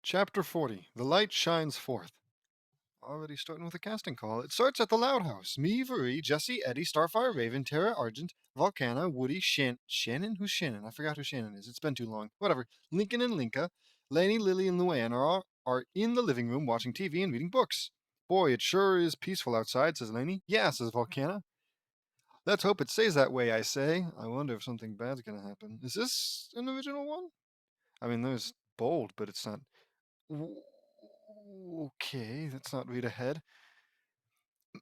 Chapter 40 The Light Shines Forth. Already starting with a casting call. It starts at the Loud House. Me, Veri, Jesse, Eddie, Starfire, Raven, Tara, Argent, Volcana, Woody, Shannon? Who's Shannon? I forgot who Shannon is. It's been too long. Whatever. Lincoln and Linka, Laney, Lily, and Luan are in the living room watching TV and reading books. Boy, it sure is peaceful outside, says Laney. Yeah, says Volcana. Let's hope it stays that way, I say. I wonder if something bad's gonna happen. Is this an original one? I mean, there's bold, but it's not. Okay, let's not read ahead.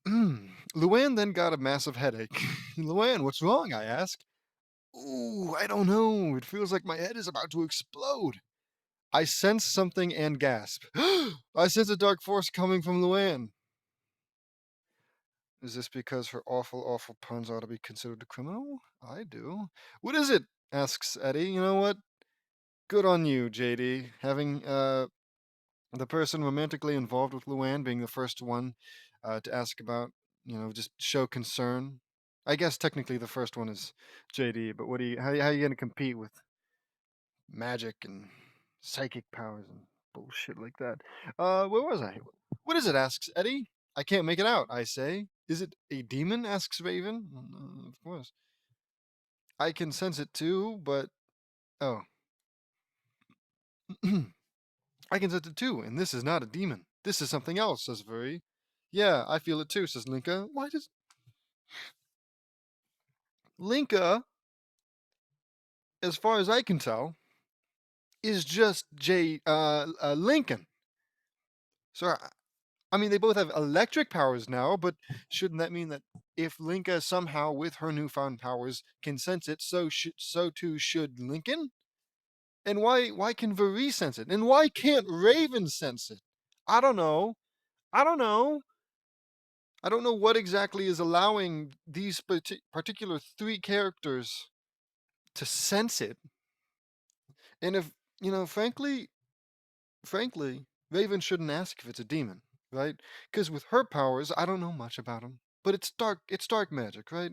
Luan then got a massive headache. Luan, what's wrong? I asked. Ooh, I don't know. It feels like my head is about to explode. I sense something and gasp. I sense a dark force coming from Luan. Is this because her awful, awful puns ought to be considered a criminal? I do. What is it? Asks Eddie. You know what? Good on you, JD. Having the person romantically involved with Luan being the first one to ask about, just show concern. I guess technically the first one is JD, but how are you going to compete with magic and psychic powers and bullshit like that? Where was I? What is it? Asks Eddie. I can't make it out, I say. Is it a demon? Asks Raven. Of course. I can sense it too, but. Oh. I can sense it too, and this is not a demon. This is something else, says Vuri. Yeah, I feel it too, says Linka. Why does Linka, as far as I can tell, is just Lincoln? So I mean, they both have electric powers now, but shouldn't that mean that if Linka somehow, with her newfound powers, can sense it, so too should Lincoln? And why can Vuri sense it? And why can't Raven sense it? I don't know. I don't know. I don't know what exactly is allowing these particular three characters to sense it. And if, frankly, Raven shouldn't ask if it's a demon, right? Because with her powers, I don't know much about them. But it's dark magic, right?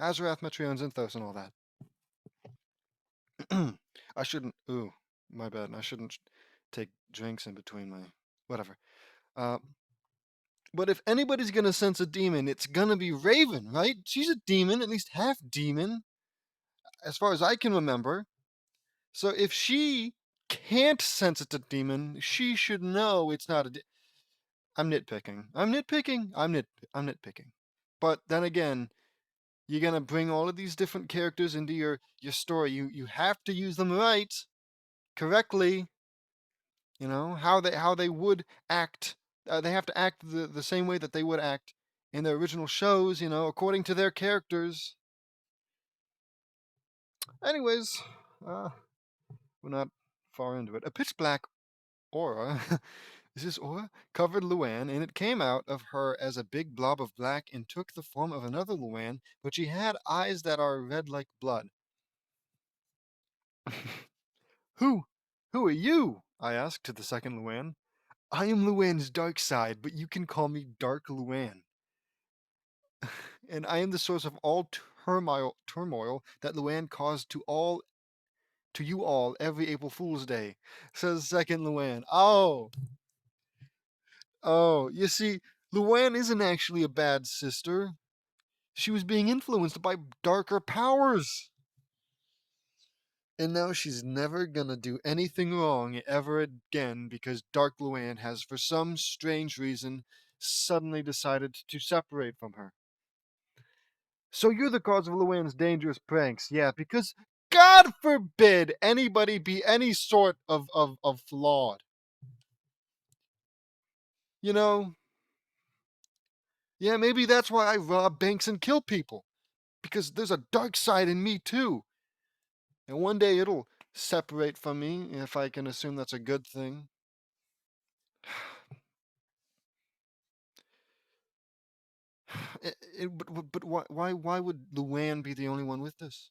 Azarath, Metreon, Zinthos, and all that. I shouldn't, ooh, my bad. I shouldn't take drinks in between my, whatever. Uh, but if anybody's gonna sense a demon, it's gonna be Raven, right? She's a demon, at least half demon, as far as I can remember. So if she can't sense it's a demon, she should know it's not a. I'm nitpicking. I'm nitpicking. But then again, you're gonna bring all of these different characters into your story. You have to use them right, correctly. You know how they would act. They have to act the same way that they would act in their original shows. According to their characters. Anyways, we're not far into it. A pitch black aura. Is this aura? Covered Luan, and it came out of her as a big blob of black and took the form of another Luan, but she had eyes that are red like blood. Who? Who are you? I asked to the second Luan. I am Luan's dark side, but you can call me Dark Luan. And I am the source of all turmoil that Luan caused to you all every April Fool's Day, says second Luan. Oh, you see, Luan isn't actually a bad sister. She was being influenced by darker powers. And now she's never gonna do anything wrong ever again because Dark Luan has, for some strange reason, suddenly decided to separate from her. So you're the cause of Luan's dangerous pranks, yeah, because God forbid anybody be any sort of flawed. You know, yeah, maybe that's why I rob banks and kill people. Because there's a dark side in me too. And one day it'll separate from me if I can assume that's a good thing. But why would Luan be the only one with this?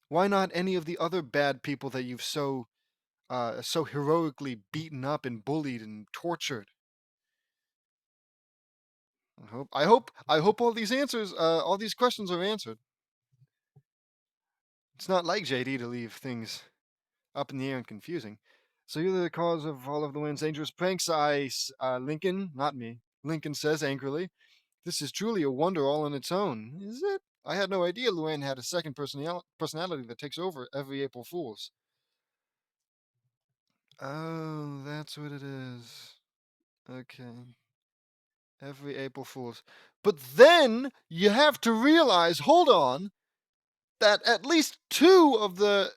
Why not any of the other bad people that you've so heroically beaten up and bullied and tortured? I hope all these questions are answered. It's not like JD to leave things up in the air and confusing. So you're the cause of all of Luan's dangerous pranks, Lincoln, not me. Lincoln says angrily. This is truly a wonder all on its own. Is it? I had no idea Luan had a second personality that takes over every April Fool's. Oh, that's what it is. Okay. Every April Fool's. But then you have to realize, hold on, that at least two of the.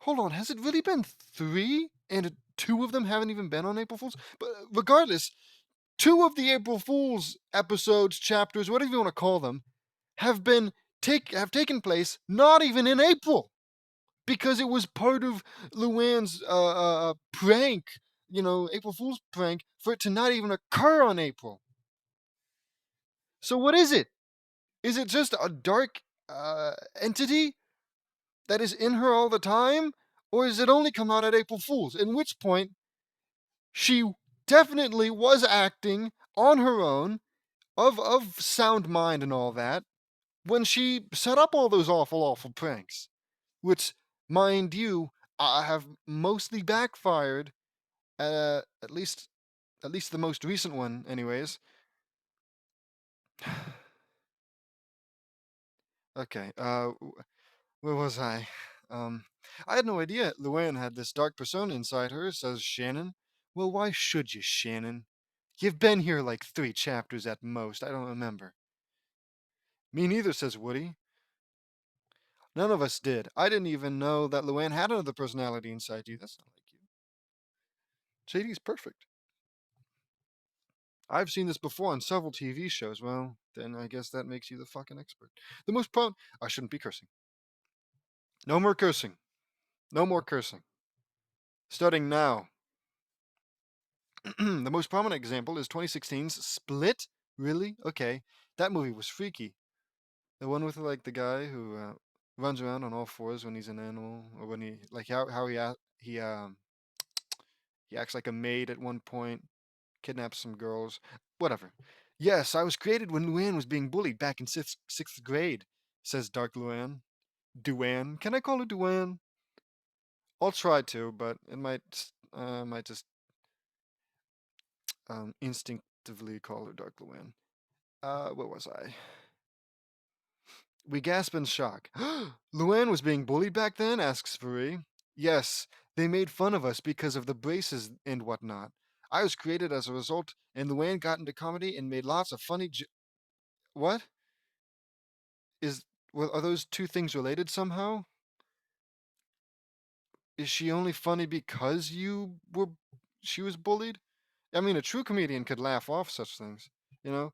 Hold on, has it really been three? And two of them haven't even been on April Fool's? But regardless, two of the April Fool's episodes, chapters, whatever you want to call them, have taken place not even in April, because it was part of Luan's prank, April Fool's prank, for it to not even occur on April. So what is it? Is it just a dark entity that is in her all the time, or is it only come out at April Fool's? In which point, she definitely was acting on her own, of sound mind and all that, when she set up all those awful pranks, which, mind you, have mostly backfired. At least the most recent one, anyways. Okay. Where was I? Um, I had no idea Luann had this dark persona inside her, says Shannon. Well, why should you, Shannon? You've been here like 3 chapters at most. I don't remember. Me neither, says Woody. None of us did. I didn't even know that Luann had another personality inside you. That's not like you. JD's perfect. I've seen this before on several TV shows. Well, then I guess that makes you the fucking expert. The most prone. I shouldn't be cursing. No more cursing. No more cursing. Starting now. The most prominent example is 2016's Split. Really? Okay. That movie was freaky. The one with like the guy who runs around on all fours when he's an animal, or when he like how he acts like a maid at one point, kidnaps some girls, whatever. Yes, I was created when Luann was being bullied back in sixth grade, says Dark Luann. Duan. Can I call her Duan? I'll try to, but it might just instinctively call her Dark Luann. Where was I? We gasp in shock. Luann was being bullied back then? Asks Marie. Yes, they made fun of us because of the braces and whatnot. I was created as a result, and Luann got into comedy and made lots of funny. What is? Well, are those two things related somehow? Is she only funny because she was bullied? I mean, a true comedian could laugh off such things. You know,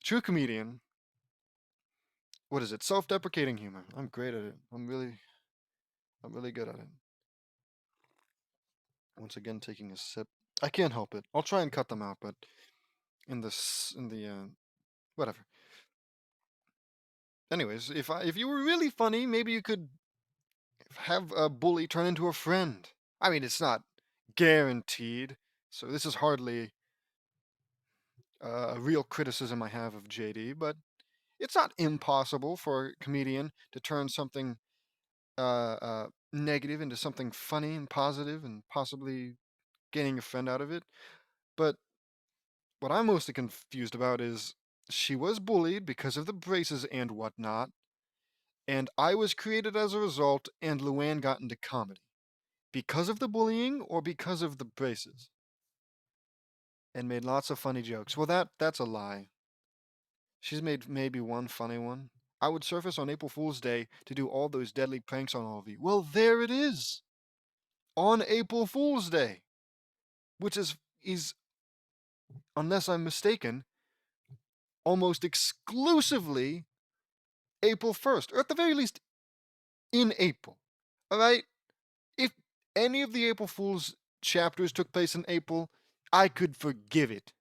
true comedian. What is it? Self-deprecating humor. I'm great at it. I'm really good at it. Once again, taking a sip. I can't help it. I'll try and cut them out, but in the whatever. Anyways, if you were really funny, maybe you could have a bully turn into a friend. I mean, it's not guaranteed, so this is hardly a real criticism I have of JD, but it's not impossible for a comedian to turn something negative into something funny and positive, and possibly gaining a friend out of it. But what I'm mostly confused about is she was bullied because of the braces and whatnot, and I was created as a result, and Luann got into comedy. Because of the bullying or because of the braces? And made lots of funny jokes. Well, that's a lie. She's made maybe one funny one. I would surface on April Fool's Day to do all those deadly pranks on all of you. Well, there it is. On April Fool's Day, which is, unless I'm mistaken, almost exclusively April 1st, or at the very least in April. All right? If any of the April Fool's chapters took place in April, I could forgive it.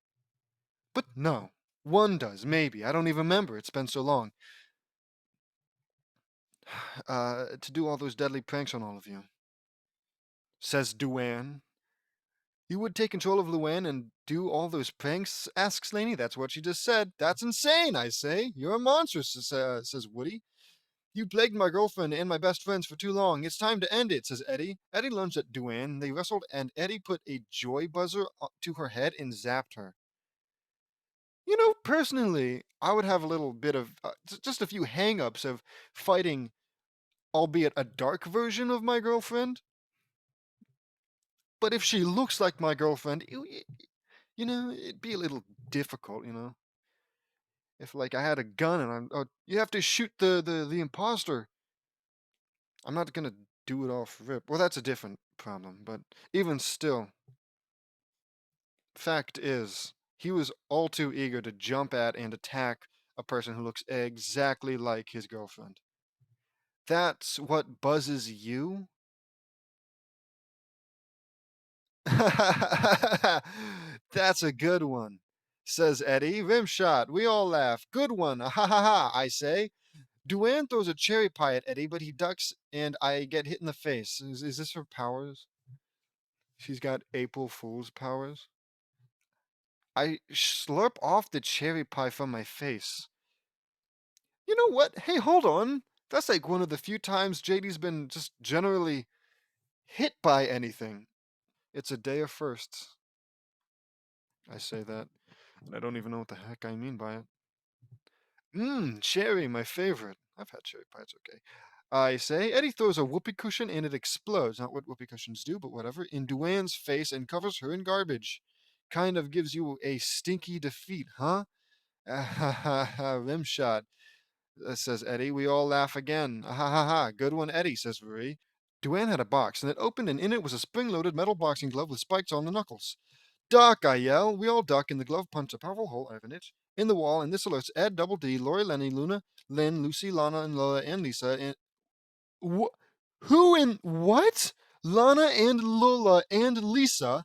But no, one does, maybe. I don't even remember. It's been so long. To do all those deadly pranks on all of you, says Duan. You would take control of Luann and do all those pranks? Asks Laney. That's what she just said. That's insane, I say. You're a monster, says Woody. You plagued my girlfriend and my best friends for too long. It's time to end it, says Eddie. Eddie lunged at Duane. They wrestled, and Eddie put a joy buzzer to her head and zapped her. Personally, I would have a little bit of just a few hang ups of fighting, albeit a dark version of my girlfriend. But if she looks like my girlfriend, it'd be a little difficult. If like I had a gun and you have to shoot the imposter. I'm not gonna do it off rip. Well, that's a different problem. But even still, fact is, he was all too eager to jump at and attack a person who looks exactly like his girlfriend. That's what buzzes you? That's a good one, says Eddie. Rim shot. We all laugh. Good one. Ha ha ha, I say. Duane throws a cherry pie at Eddie, but he ducks and I get hit in the face. Is this her powers? She's got April Fool's powers? I slurp off the cherry pie from my face. You know what? Hey, hold on. That's like one of the few times JD's been just generally hit by anything. It's a day of firsts. I say that, and I don't even know what the heck I mean by it. Cherry, my favorite. I've had cherry pie, it's okay. I say, Eddie throws a whoopee cushion and it explodes. Not what whoopee cushions do, but whatever. In Duane's face and covers her in garbage. Kind of gives you a stinky defeat, huh? Ah ha ha ha, rim shot, says Eddie. We all laugh again. Ah ha ha ha, good one, Eddie, says Marie. Duane had a box, and it opened, and in it was a spring-loaded metal boxing glove with spikes on the knuckles. Duck, I yell. We all duck, and the glove punches a powerful hole, I have an itch, in the wall, and this alerts Ed, Double D, Lori, Lenny, Luna, Lynn, Lucy, Lana, and Lola, and Lisa, and... Who in... What? Lana and Lola and Lisa,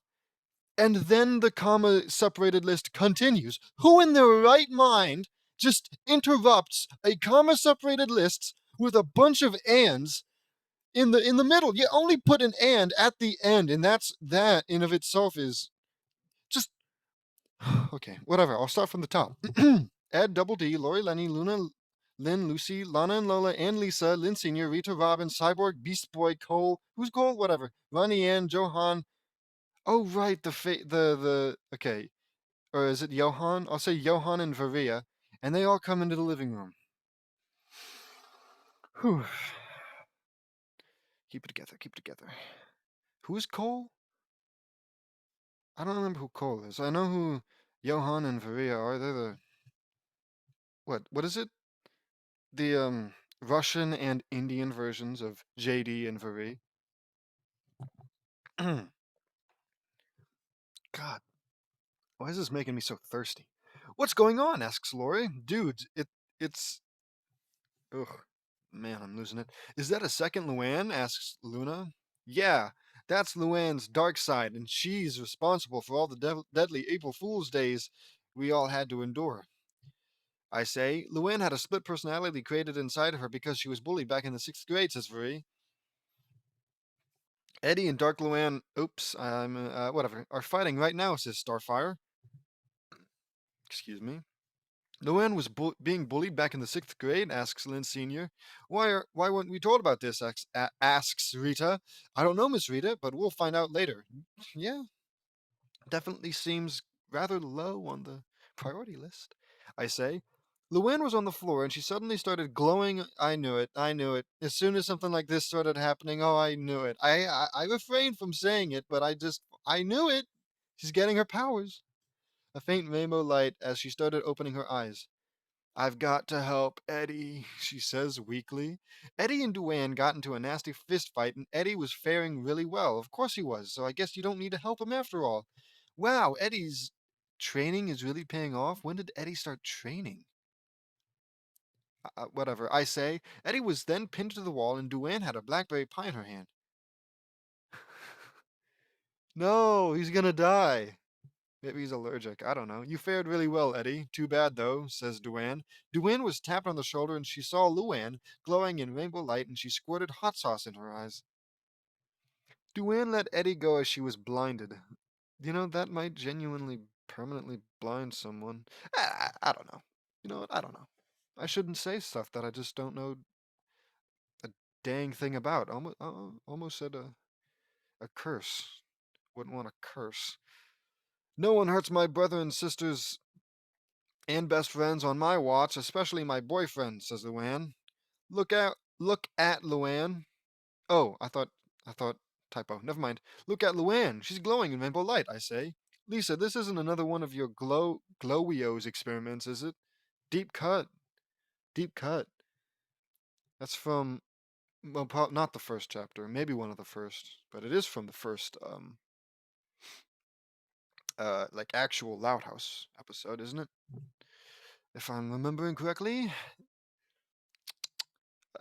and then the comma-separated list continues. Who in their right mind just interrupts a comma-separated list with a bunch of ands in the middle? You only put an and at the end, and that in of itself is just okay. Whatever. I'll start from the top. Ed, Double D, Lori, Lenny, Luna, Lynn, Lucy, Lana and Lola, and Lisa, Lynn Senior, Rita, Robin, Cyborg, Beast Boy, Cole. Who's Cole? Whatever. Ronnie Ann, Johan. Oh right, the okay. Or is it Johan? I'll say Johan and Varia, and they all come into the living room. Whew. Keep it together. Keep it together. Who's Cole? I don't remember who Cole is. I know who Johan and Varia are. They're the what? What is it? The Russian and Indian versions of JD and Vari. God, why is this making me so thirsty? What's going on? Asks Lori. Dude, it's ugh, man, I'm losing it. Is that a second Luan? Asks Luna. Yeah, that's Luan's dark side, and she's responsible for all the deadly April Fool's days we all had to endure. I say, Luan had a split personality created inside of her because she was bullied back in the 6th grade, says Vari. Eddie and Dark Luan, oops, I'm, whatever, are fighting right now, says Starfire. Excuse me. Luan was being bullied back in the 6th grade, asks Lynn Sr. Why weren't we told about this, asks Rita. I don't know, Miss Rita, but we'll find out later. Yeah, definitely seems rather low on the priority list. I say. Luann was on the floor and she suddenly started glowing. I knew it. I knew it. As soon as something like this started happening, oh, I knew it. I refrained from saying it, but I knew it. She's getting her powers. A faint rainbow light as she started opening her eyes. I've got to help Eddie, she says weakly. Eddie and Duane got into a nasty fist fight, and Eddie was faring really well. Of course he was, so I guess you don't need to help him after all. Wow, Eddie's training is really paying off. When did Eddie start training? Whatever, I say. Eddie was then pinned to the wall, and Duane had a blackberry pie in her hand. No, he's gonna die. Maybe he's allergic. I don't know. You fared really well, Eddie. Too bad, though, says Duane. Duane was tapped on the shoulder, and she saw Luan glowing in rainbow light, and she squirted hot sauce in her eyes. Duane let Eddie go as she was blinded. That might genuinely permanently blind someone. I don't know. You know what? I don't know. I shouldn't say stuff that I just don't know dang thing about. Almost said a curse. Wouldn't want to curse. No one hurts my brother and sisters and best friends on my watch, especially my boyfriend, says Luan. Look at Luan. Oh, I thought typo. Never mind. Look at Luan. She's glowing in rainbow light, I say. Lisa, this isn't another one of your glowios experiments, is it? Deep cut. Deep cut. That's from well, not the first chapter, maybe one of the first, but it is from the first like actual Loud House episode, isn't it? If I'm remembering correctly.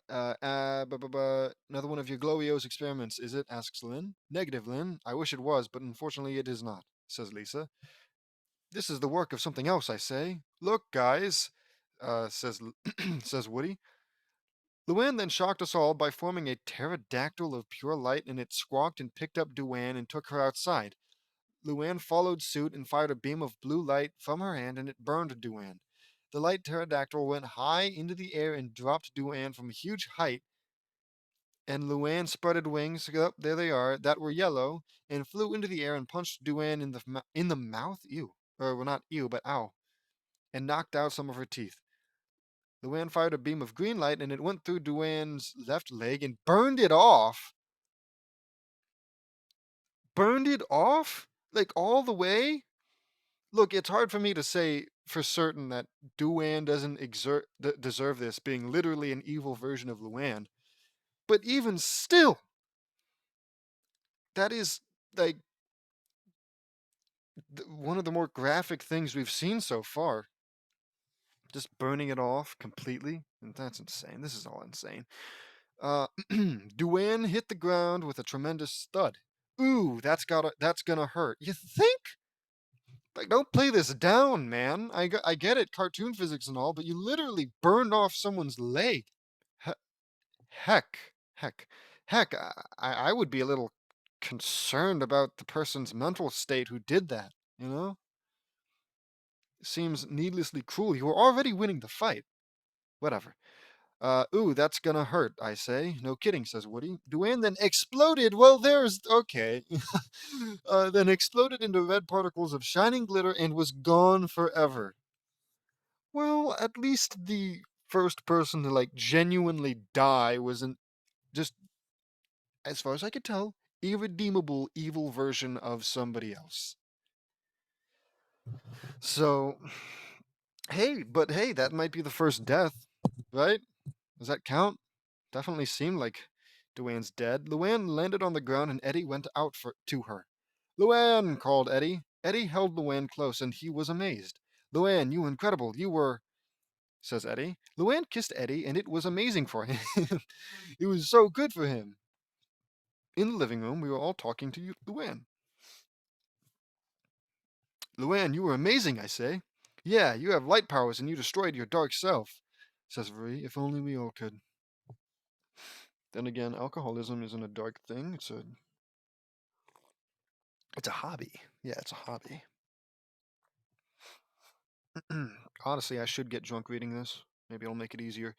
Another one of your Glowio's experiments, is it? Asks Lynn. Negative, Lynn. I wish it was, but unfortunately it is not, says Lisa. This is the work of something else, I say. Look, guys, says says Woody. Luan then shocked us all by forming a pterodactyl of pure light, and it squawked and picked up Duan and took her outside. Luan followed suit and fired a beam of blue light from her hand, and it burned Duan. The light pterodactyl went high into the air and dropped Duan from a huge height, and Luan spreaded wings, up there they are, that were yellow, and flew into the air and punched Duan in the mouth, ew, or well, not ew, but ow, and knocked out some of her teeth. Luan fired a beam of green light, and it went through Duan's left leg and burned it off. Burned it off? Like all the way? Look, it's hard for me to say for certain that Duan doesn't deserve this, being literally an evil version of Luan. But even still, that is like one of the more graphic things we've seen so far. Just burning it off completely, and that's insane. This is all insane. Duan hit the ground with a tremendous thud. Ooh, that's gonna hurt. You think? Like, don't play this down, man. I get it, cartoon physics and all, but you literally burned off someone's leg. He- heck, heck, heck. I would be a little concerned about the person's mental state who did that. You know, seems needlessly cruel. You were already winning the fight. Whatever. Ooh, that's gonna hurt, I say. No kidding, says Woody. Duane then exploded. Well, there's. Okay. Then exploded into red particles of shining glitter and was gone forever. Well, at least the first person to, like, genuinely die wasn't just, as far as I could tell, irredeemable evil version of somebody else. So, hey, that might be the first death, right? Does that count? Definitely seemed like Luann's dead. Luann landed on the ground and Eddie went out to her. Luann, called Eddie. Eddie held Luann close and he was amazed. Luann, you incredible. You were, says Eddie. Luann kissed Eddie and it was amazing for him. It was so good for him. In the living room, we were all talking to you, Luann. Luann, you were amazing, I say. Yeah, you have light powers and you destroyed your dark self, says Marie. If only we all could. Then again, alcoholism isn't a dark thing. It's a hobby. Yeah, it's a hobby. Honestly, I should get drunk reading this. Maybe it'll make it easier.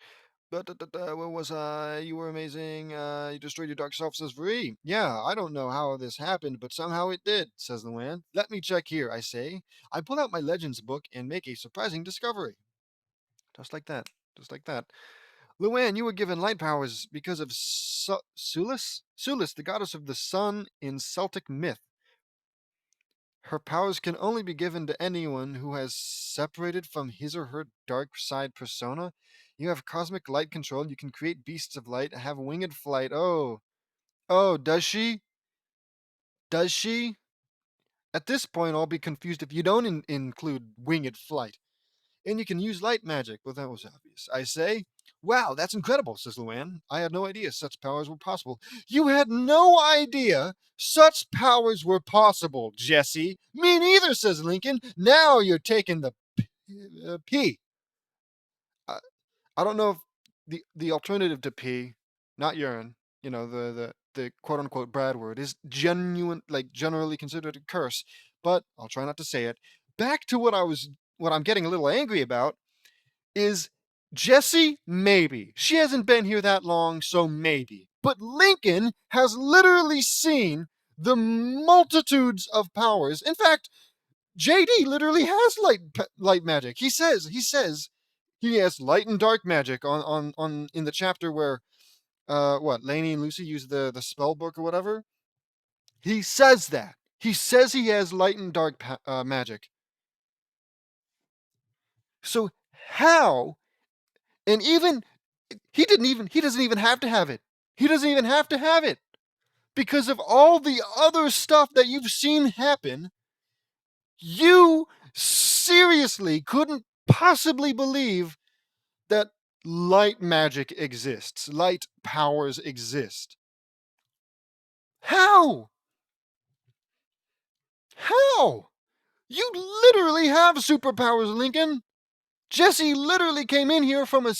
But where was I? You were amazing. You destroyed your dark self, says Vree. Yeah, I don't know how this happened, but somehow it did, says Luan. Let me check here, I say. I pull out my Legends book and make a surprising discovery. Just like that. Just like that. Luan, you were given light powers because of Sulis? Sulis, the goddess of the sun in Celtic myth. Her powers can only be given to anyone who has separated from his or her dark side persona. You have cosmic light control. You can create beasts of light, have winged flight. Oh, does she? Does she? At this point, I'll be confused if you don't include winged flight. And you can use light magic. Well, that was obvious. I say, wow, that's incredible, says Luann. I had no idea such powers were possible. You had no idea such powers were possible, Jesse. Me neither, says Lincoln. Now you're taking the P. I, I don't know if the alternative to P, not urine, the quote unquote bad word, is genuine, like generally considered a curse, but I'll try not to say it. Back to what I'm getting a little angry about is Jesse, maybe. She hasn't been here that long, so maybe. But Lincoln has literally seen the multitudes of powers. In fact, JD literally has light magic. He says he has light and dark magic on in the chapter where what Lainey and Lucy use the spell book or whatever. He says that. He says he has light and dark magic. So how? And even he doesn't even have to have it. He doesn't even have to have it because of all the other stuff that you've seen happen. You seriously couldn't possibly believe that light magic exists. Light powers exist. How? How? You literally have superpowers, Lincoln. Jessie literally came in here from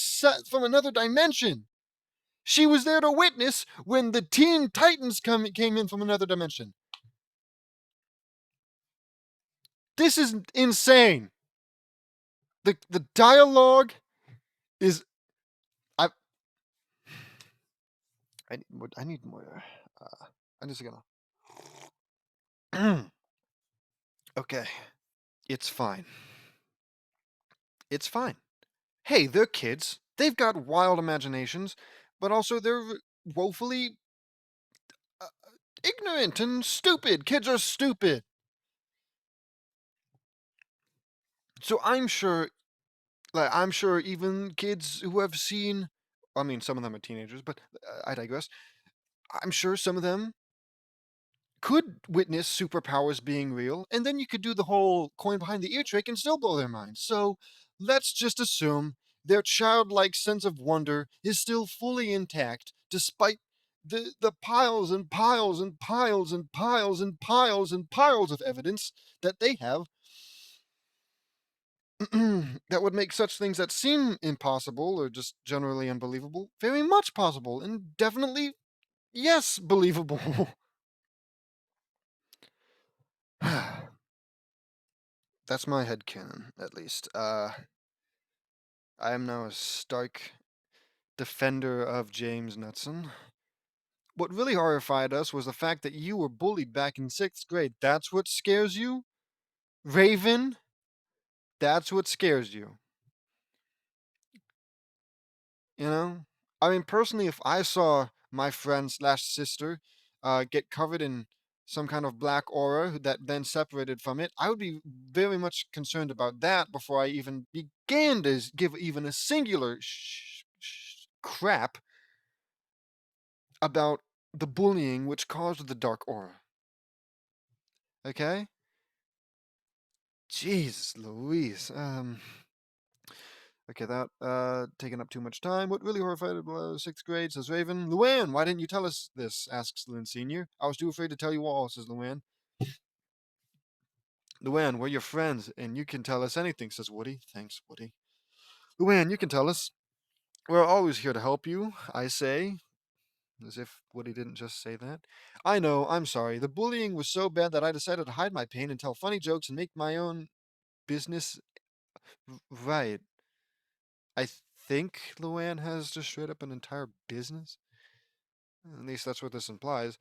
from another dimension. She was there to witness when the Teen Titans came in from another dimension. This is insane. The dialogue is I I need more. I'm just gonna. Okay, it's fine. It's fine. Hey, they're kids. They've got wild imaginations, but also they're woefully uh, ignorant and stupid. Kids are stupid. So I'm sure even kids who have seen, I mean, some of them are teenagers, but I digress. I'm sure some of them could witness superpowers being real, and then you could do the whole coin behind the ear trick and still blow their minds. So let's just assume their childlike sense of wonder is still fully intact, despite the piles and piles and piles and piles and piles and piles of evidence that they have that would make such things that seem impossible or just generally unbelievable very much possible and definitely, yes, believable. That's my headcanon, at least. I am now a stark defender of James Knudsen. What really horrified us was the fact that you were bullied back in 6th grade. That's what scares you? Raven? That's what scares you. You know? I mean, personally, if I saw my friend slash sister get covered in some kind of black aura that then separated from it, I would be very much concerned about that before I even began to give even a singular crap about the bullying which caused the dark aura. Okay? Jeez Louise. Okay, that taking up too much time. What really horrified 6th grade, says Raven. Luan, why didn't you tell us this? Asks Lynn Sr. I was too afraid to tell you all, says Luan. Luan, we're your friends, and you can tell us anything, says Woody. Thanks, Woody. Luan, you can tell us. We're always here to help you, I say. As if Woody didn't just say that. I know, I'm sorry. The bullying was so bad that I decided to hide my pain and tell funny jokes and make my own business. Right. I think Luan has just straight up an entire business. At least that's what this implies.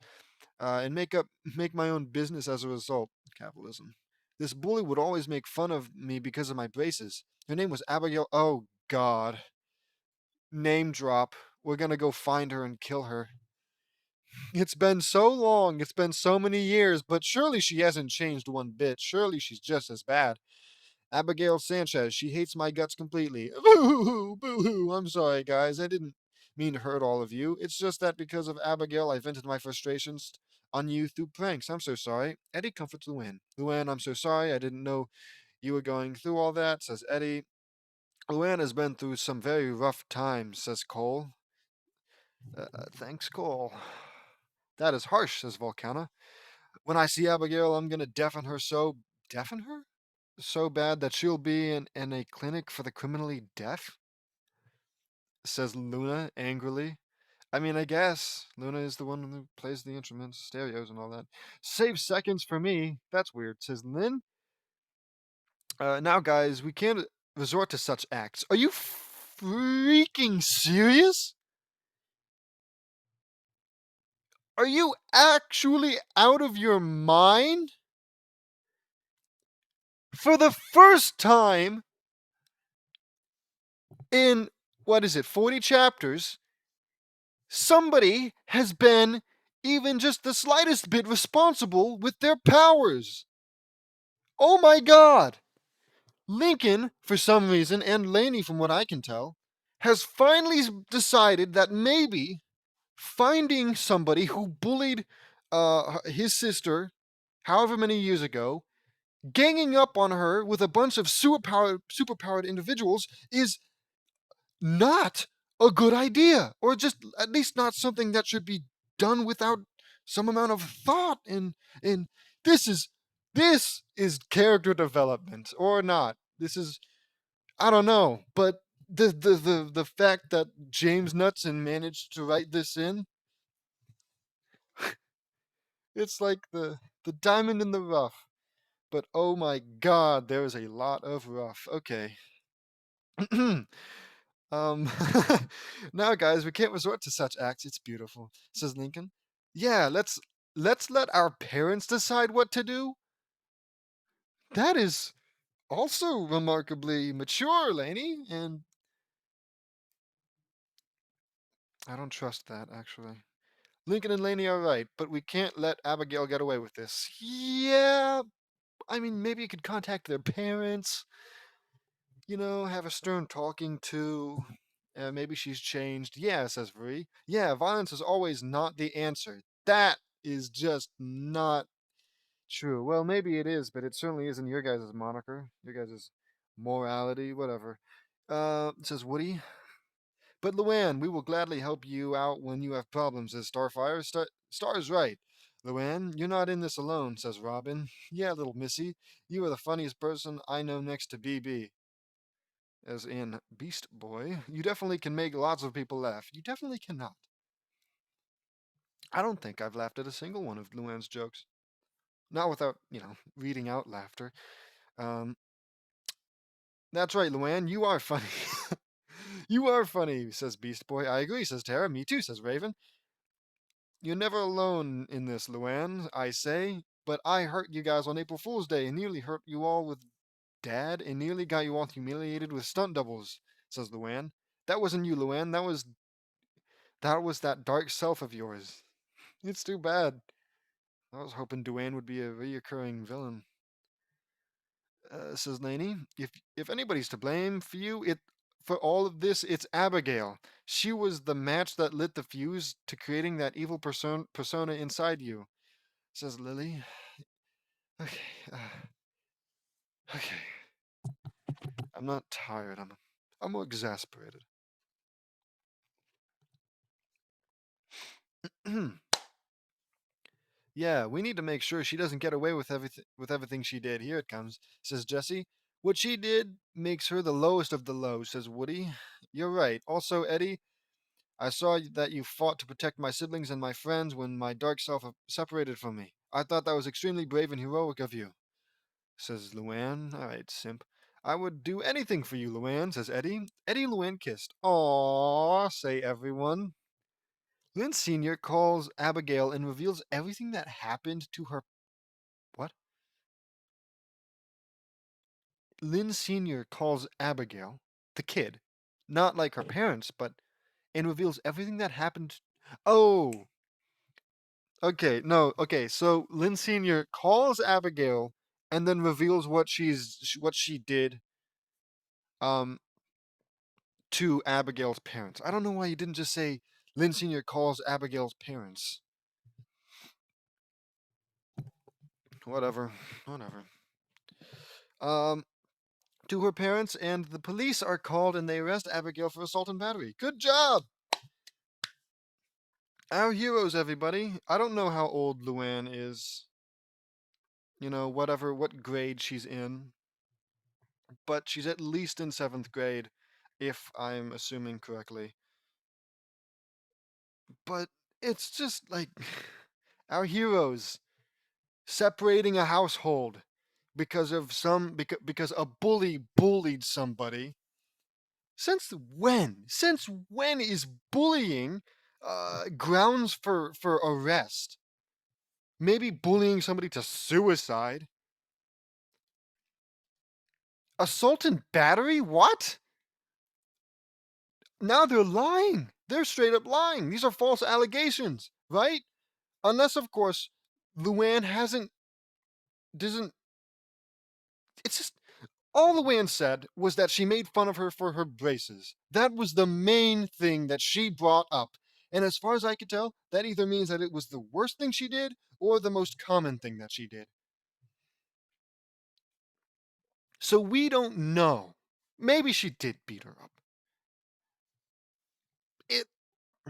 And make my own business as a result. Capitalism. This bully would always make fun of me because of my braces. Her name was Abigail. Oh God. Name drop. We're gonna go find her and kill her. It's been so long. It's been so many years, but surely she hasn't changed one bit. Surely she's just as bad. Abigail Sanchez, she hates my guts completely. Boo-hoo, boo-hoo. I'm sorry, guys. I didn't mean to hurt all of you. It's just that because of Abigail, I vented my frustrations on you through pranks. I'm so sorry. Eddie comforts Luann. Luann, I'm so sorry. I didn't know you were going through all that, says Eddie. Luann has been through some very rough times, says Cole. Thanks, Cole. That is harsh, says Volcana. When I see Abigail, I'm gonna deafen her so. Deafen her? So bad that she'll be in a clinic for the criminally deaf? Says Luna angrily. I mean, I guess Luna is the one who plays the instruments, stereos, and all that. Save seconds for me. That's weird, says Lynn. Now, guys, we can't resort to such acts. Are you freaking serious? Are you actually out of your mind? For the first time in, what is it, 40 chapters, somebody has been even just the slightest bit responsible with their powers. Oh my god! Lincoln, for some reason, and Laney, from what I can tell, has finally decided that maybe finding somebody who bullied his sister however many years ago, ganging up on her with a bunch of superpowered individuals is not a good idea, or just at least not something that should be done without some amount of thought. And this is character development or not. This is, I don't know, but the fact that James Knudsen managed to write this in, it's like the diamond in the rough. But oh my god, there is a lot of rough. Okay. Um, now, guys, we can't resort to such acts. It's beautiful, says Lincoln. Yeah, let's let our parents decide what to do. That is also remarkably mature, Laney, and I don't trust that actually. Lincoln and Laney are right, but we can't let Abigail get away with this. Yeah, I mean, maybe you could contact their parents. Have a stern talking to. Maybe she's changed. Yeah, says Vree. Yeah, violence is always not the answer. That is just not true. Well, maybe it is, but it certainly isn't your guys' moniker, your guys' morality, whatever. Says Woody. But Luan, we will gladly help you out when you have problems, says Starfire. Star's right. Luan, you're not in this alone, says Robin. Yeah, little missy, you are the funniest person I know next to BB. As in Beast Boy, you definitely can make lots of people laugh. You definitely cannot. I don't think I've laughed at a single one of Luan's jokes. Not without, reading out laughter. Um, that's right, Luan, you are funny. You are funny, says Beast Boy. I agree, says Tara. Me too, says Raven. You're never alone in this, Luan, I say. But I hurt you guys on April Fool's Day and nearly hurt you all with Dad and nearly got you all humiliated with stunt doubles, says Luan. That wasn't you, Luan. That was that dark self of yours. It's too bad. I was hoping Duane would be a reoccurring villain. Says Laney. If anybody's to blame for all of this, it's Abigail. She was the match that lit the fuse to creating that evil persona inside you. Says Lily. Okay. Okay. I'm not tired. I'm more exasperated. Yeah, we need to make sure she doesn't get away with everything she did. Here it comes, says Jesse. What she did makes her the lowest of the low, says Woody. You're right. Also, Eddie, I saw that you fought to protect my siblings and my friends when my dark self separated from me. I thought that was extremely brave and heroic of you, says Luan. All right, simp. I would do anything for you, Luan, says Eddie. Eddie and Luan kissed. Aww, say everyone. Lynn Sr. calls Abigail and reveals everything that happened to her. What? Lynn Sr. calls Abigail, the kid, not like her parents, but and reveals everything that happened. Oh, okay, no, okay. So Lynn Sr. calls Abigail and then reveals what she did um to Abigail's parents. I don't know why you didn't just say Lynn Sr. calls Abigail's parents. Whatever, whatever. Um, to her parents, and the police are called and they arrest Abigail for assault and battery. Good job! Our heroes, everybody. I don't know how old Luann is. What grade she's in. But she's at least in 7th grade, if I'm assuming correctly. But it's just like our heroes separating a household because a bully bullied somebody Since when? Since when is bullying grounds for arrest? Maybe bullying somebody to suicide. Assault and battery? What? Now they're lying. They're straight up lying. These are false allegations, right? Unless, of course, Luan hasn't, doesn't, it's just, all Luan said was that she made fun of her for her braces. That was the main thing that she brought up. And as far as I could tell, that either means that it was the worst thing she did or the most common thing that she did. So we don't know. Maybe she did beat her up. It.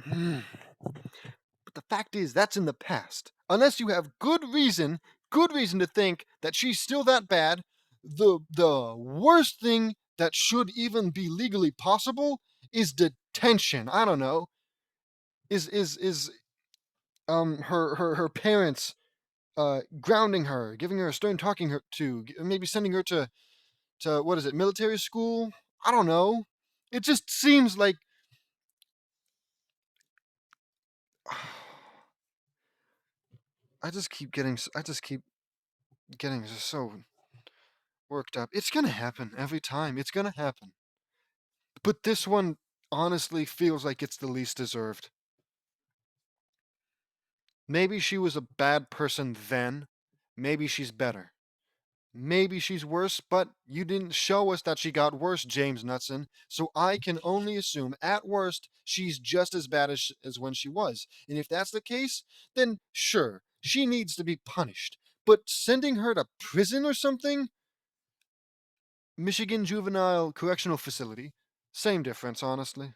But the fact is, that's in the past. Unless you have good reason to think that she's still that bad, the worst thing that should even be legally possible is detention. I don't know. Is her parents grounding her, giving her a stern talking her to, maybe sending her to what is it, military school? I don't know. It just seems like I just keep getting just so worked up. It's gonna happen every time. It's gonna happen. But this one honestly feels like it's the least deserved. Maybe she was a bad person then. Maybe she's better. Maybe she's worse, but you didn't show us that she got worse, James Knutson. So I can only assume, at worst, she's just as bad as when she was. And if that's the case, then sure, she needs to be punished. But sending her to prison or something? Michigan Juvenile Correctional Facility. Same difference, honestly.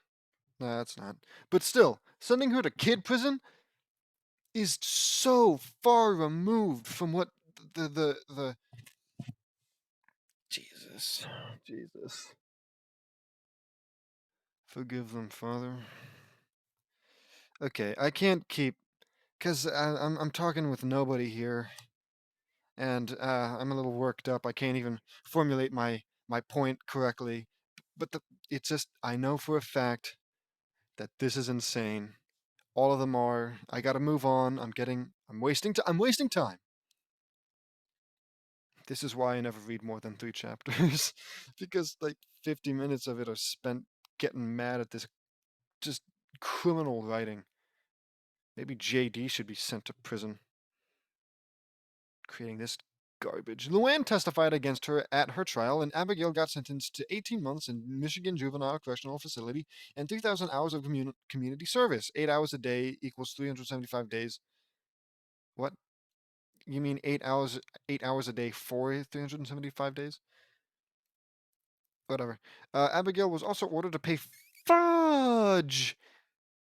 Nah, it's not. But still, sending her to kid prison is so far removed from what the Jesus. Jesus. Forgive them, Father. Okay, I can't keep because I'm talking with nobody here, and I'm a little worked up. I can't even formulate my point correctly. But it's just I know for a fact that this is insane. All of them are. I gotta move on. I'm wasting I'm wasting time. This is why I never read more than 3 chapters. Because like 50 minutes of it are spent getting mad at this just criminal writing. Maybe JD should be sent to prison. Creating this garbage. Luan testified against her at her trial, and Abigail got sentenced to 18 months in Michigan Juvenile Correctional Facility and 3,000 hours of community service. 8 hours a day equals 375 days. What? You mean 8 hours? 8 hours a day for 375 days? Whatever. Abigail was also ordered to pay fudge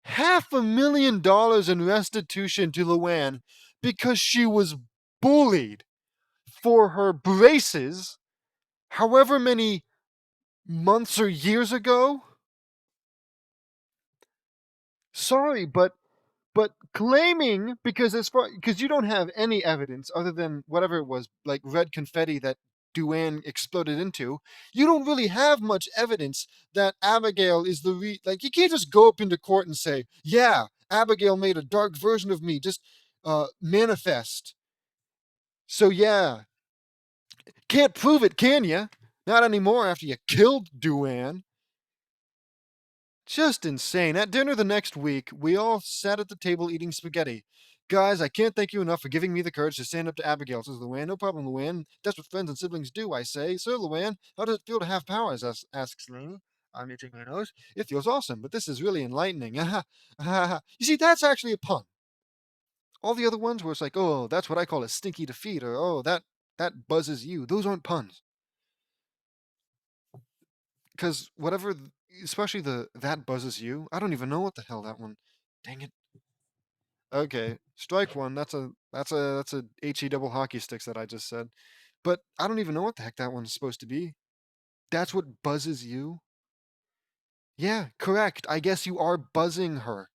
$500,000 in restitution to Luan because she was bullied for her braces however many months or years ago. Sorry, but claiming because you don't have any evidence other than whatever it was, like red confetti that Duane exploded into. You don't really have much evidence that Abigail is like you can't just go up into court and say, "Yeah, Abigail made a dark version of me, just manifest." So yeah, can't prove it, can you? Not anymore after you killed Duane. Just insane. At dinner the next week, we all sat at the table eating spaghetti. Guys, I can't thank you enough for giving me the courage to stand up to Abigail, says Luan. No problem, Luan. That's what friends and siblings do, I say. Sir Luan, how does it feel to have powers? Asks Laney. I'm itching my nose. It feels awesome, but this is really enlightening. You see, that's actually a pun. All the other ones where it's like, oh, that's what I call a stinky defeat, or oh, that buzzes you. Those aren't puns. Because whatever, especially the that buzzes you, I don't even know what the hell that one. Dang it. Okay, strike one. That's a he double hockey sticks that I just said. But I don't even know what the heck that one's supposed to be. That's what buzzes you? Yeah, correct. I guess you are buzzing her.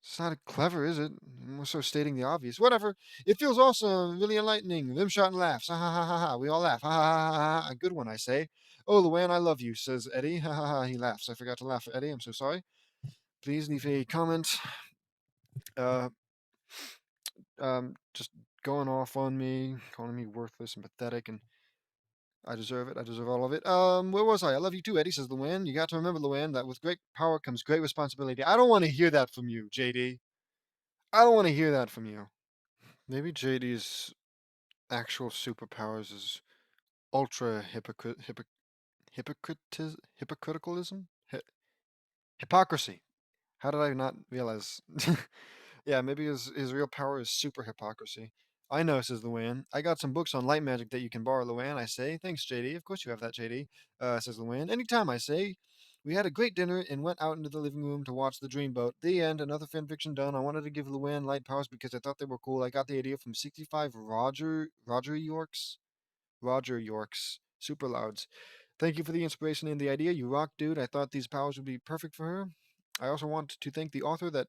It's not clever, is it? More so stating the obvious. Whatever. It feels awesome, really enlightening. Rimshot and laughs. Ha ha ha ha ha. We all laugh. Ha ha ha ha ha. A good one, I say. Oh, Luan, I love you, says Eddie. Ha ha ha. He laughs. I forgot to laugh at Eddie. I'm so sorry. Please leave a comment. Uh, just going off on me, calling me worthless and pathetic, and I deserve it. I deserve all of it. Where was I? I love you too, Eddie, says Luan. You got to remember, Luan, that with great power comes great responsibility. I don't want to hear that from you, JD. I don't want to hear that from you. Maybe JD's actual superpowers is ultra hypocriticalism? Hypocrisy. How did I not realize? Yeah, maybe his real power is super hypocrisy. I know, says Luan. I got some books on light magic that you can borrow, Luan, I say. Thanks, JD. Of course you have that, JD, says Luan. Anytime, I say. We had a great dinner and went out into the living room to watch The Dreamboat. The end. Another fanfiction done. I wanted to give Luan light powers because I thought they were cool. I got the idea from 65 Roger Yorks. Super louds. Thank you for the inspiration and the idea. You rock, dude. I thought these powers would be perfect for her. I also want to thank the author that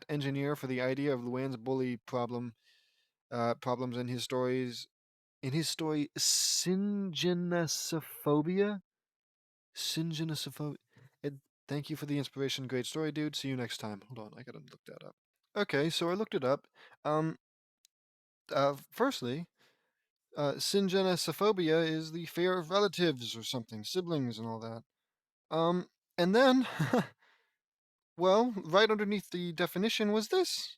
engineer for the idea of Luan's bully problems in his stories. In his story, Syngenosophobia. Syngenosophobia. Thank you for the inspiration. Great story, dude. See you next time. Hold on, I gotta look that up. Okay, so I looked it up. Um, Firstly, Syngenosophobia is the fear of relatives or something, siblings and all that. Um, and then, well, right underneath the definition was this.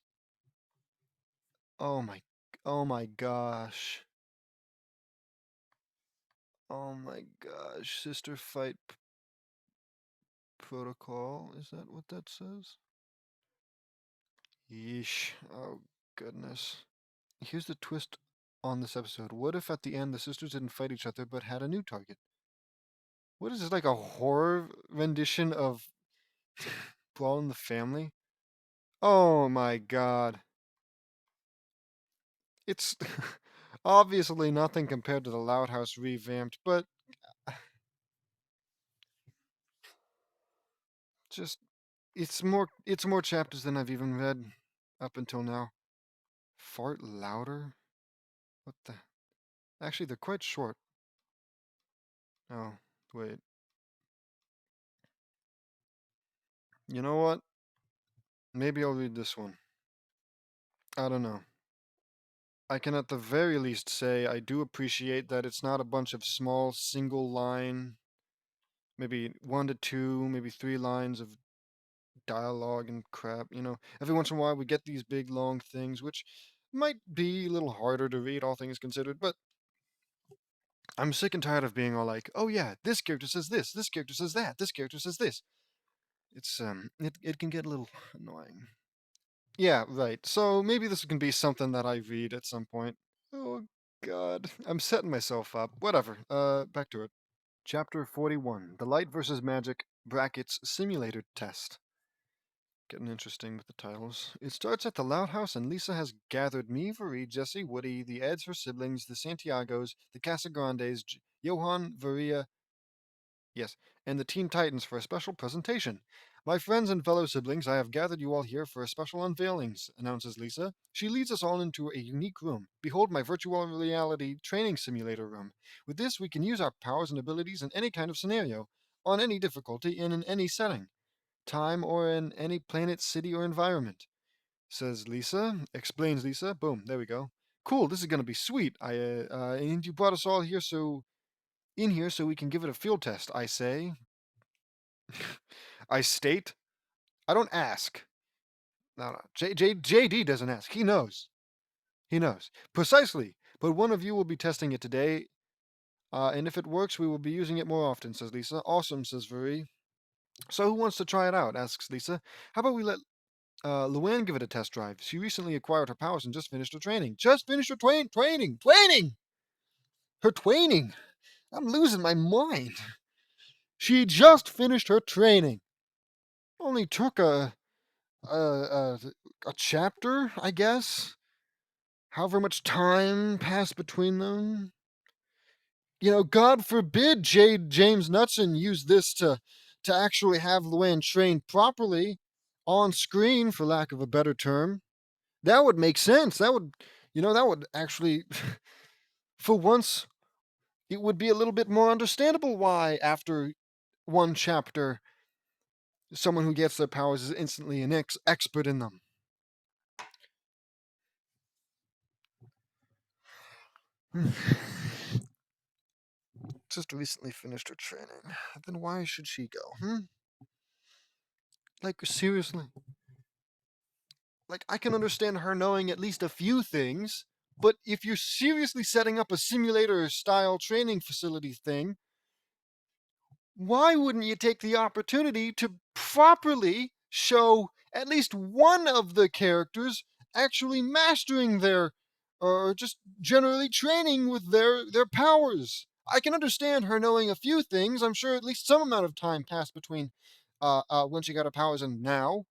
Oh my, oh my gosh. Oh my gosh. Sister Fight Protocol. Is that what that says? Yeesh. Oh goodness. Here's the twist on this episode. What if at the end the sisters didn't fight each other but had a new target? What is this, like a horror rendition of Brawl in the Family? Oh my god. It's obviously nothing compared to the Loud House Revamped, but just it's more chapters than I've even read up until now. Fart louder? What the? Actually, they're quite short. Oh, wait. You know what? Maybe I'll read this one. I don't know. I can at the very least say I do appreciate that it's not a bunch of small single line, maybe 1 to 2, maybe 3 lines of dialogue and crap. Every once in a while we get these big long things, which might be a little harder to read, all things considered, but I'm sick and tired of being all like, oh yeah, this character says this character says that, this character says this. It can get a little annoying. Yeah, right. So maybe this can be something that I read at some point. Oh god, I'm setting myself up. Whatever. Back to it. Chapter 41: The Light versus Magic brackets Simulator Test. Getting interesting with the titles. It starts at the Loud House, and Lisa has gathered me, Veri, Jesse, Woody, the Eds, her siblings, the Santiagos, the Casagrandes, Johan, Varia, yes, and the Teen Titans for a special presentation. My friends and fellow siblings, I have gathered you all here for a special unveilings, announces Lisa. She leads us all into a unique room. Behold my virtual reality training simulator room. With this, we can use our powers and abilities in any kind of scenario, on any difficulty, and in any setting, time, or in any planet, city, or environment. Says Lisa, explains Lisa. Boom, there we go. Cool, this is gonna be sweet. And you brought us all here in here so we can give it a field test, I say. I state. I don't ask. No. JD doesn't ask. He knows. He knows. Precisely. But one of you will be testing it today, and if it works, we will be using it more often, says Lisa. Awesome, says Veri. So who wants to try it out, asks Lisa. How about we let Luan give it a test drive? She recently acquired her powers and just finished her training. Just finished her training! Her training! I'm losing my mind. She just finished her training. Only took a, a, a chapter, I guess. However much time passed between them. God forbid James Knutson use this to actually have Luan trained properly. on screen, for lack of a better term. That would make sense. That would actually, for once, it would be a little bit more understandable why, after one chapter, someone who gets their powers is instantly an expert in them. Just recently finished her training. Then why should she go? Like, seriously? Like, I can understand her knowing at least a few things, but if you're seriously setting up a simulator style training facility thing, why wouldn't you take the opportunity to properly show at least one of the characters actually mastering their, or just generally training with their powers? I can understand her knowing a few things. I'm sure at least some amount of time passed between when she got her powers and now.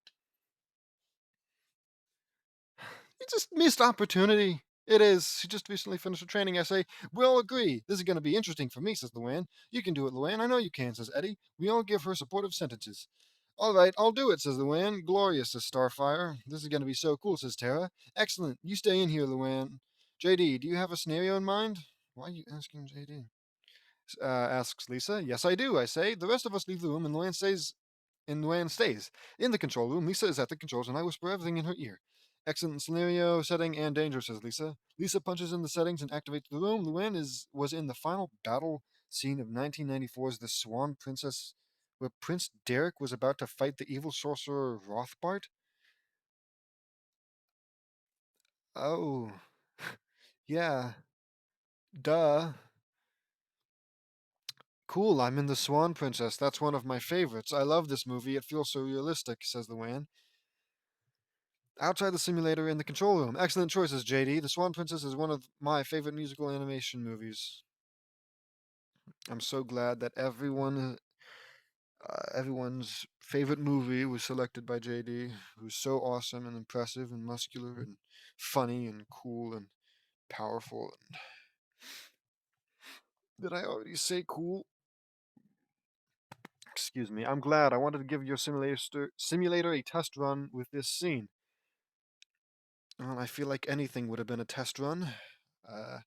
It's just missed opportunity. It is. She just recently finished her training. I say, we all agree. This is going to be interesting for me, says Luan. You can do it, Luan. I know you can, says Eddie. We all give her supportive sentences. All right, I'll do it, says Luan. Glorious, says Starfire. This is going to be so cool, says Tara. Excellent. You stay in here, Luan. JD, do you have a scenario in mind? Why are you asking JD? Asks Lisa. Yes, I do, I say. The rest of us leave the room, and Luan stays. In the control room, Lisa is at the controls, and I whisper everything in her ear. Excellent scenario, setting, and danger, says Lisa. Lisa punches in the settings and activates the room. Luan was in the final battle scene of 1994's The Swan Princess, where Prince Derek was about to fight the evil sorcerer Rothbart. Oh, yeah, duh. Cool, I'm in The Swan Princess. That's one of my favorites. I love this movie. It feels so realistic, says Luan. Outside the simulator in the control room. Excellent choices, JD. The Swan Princess is one of my favorite musical animation movies. I'm so glad that everyone's favorite movie was selected by JD, who's so awesome and impressive and muscular and funny and cool and powerful. And did I already say cool? Excuse me. I'm glad. I wanted to give your simulator a test run with this scene. Well, I feel like anything would have been a test run. Uh,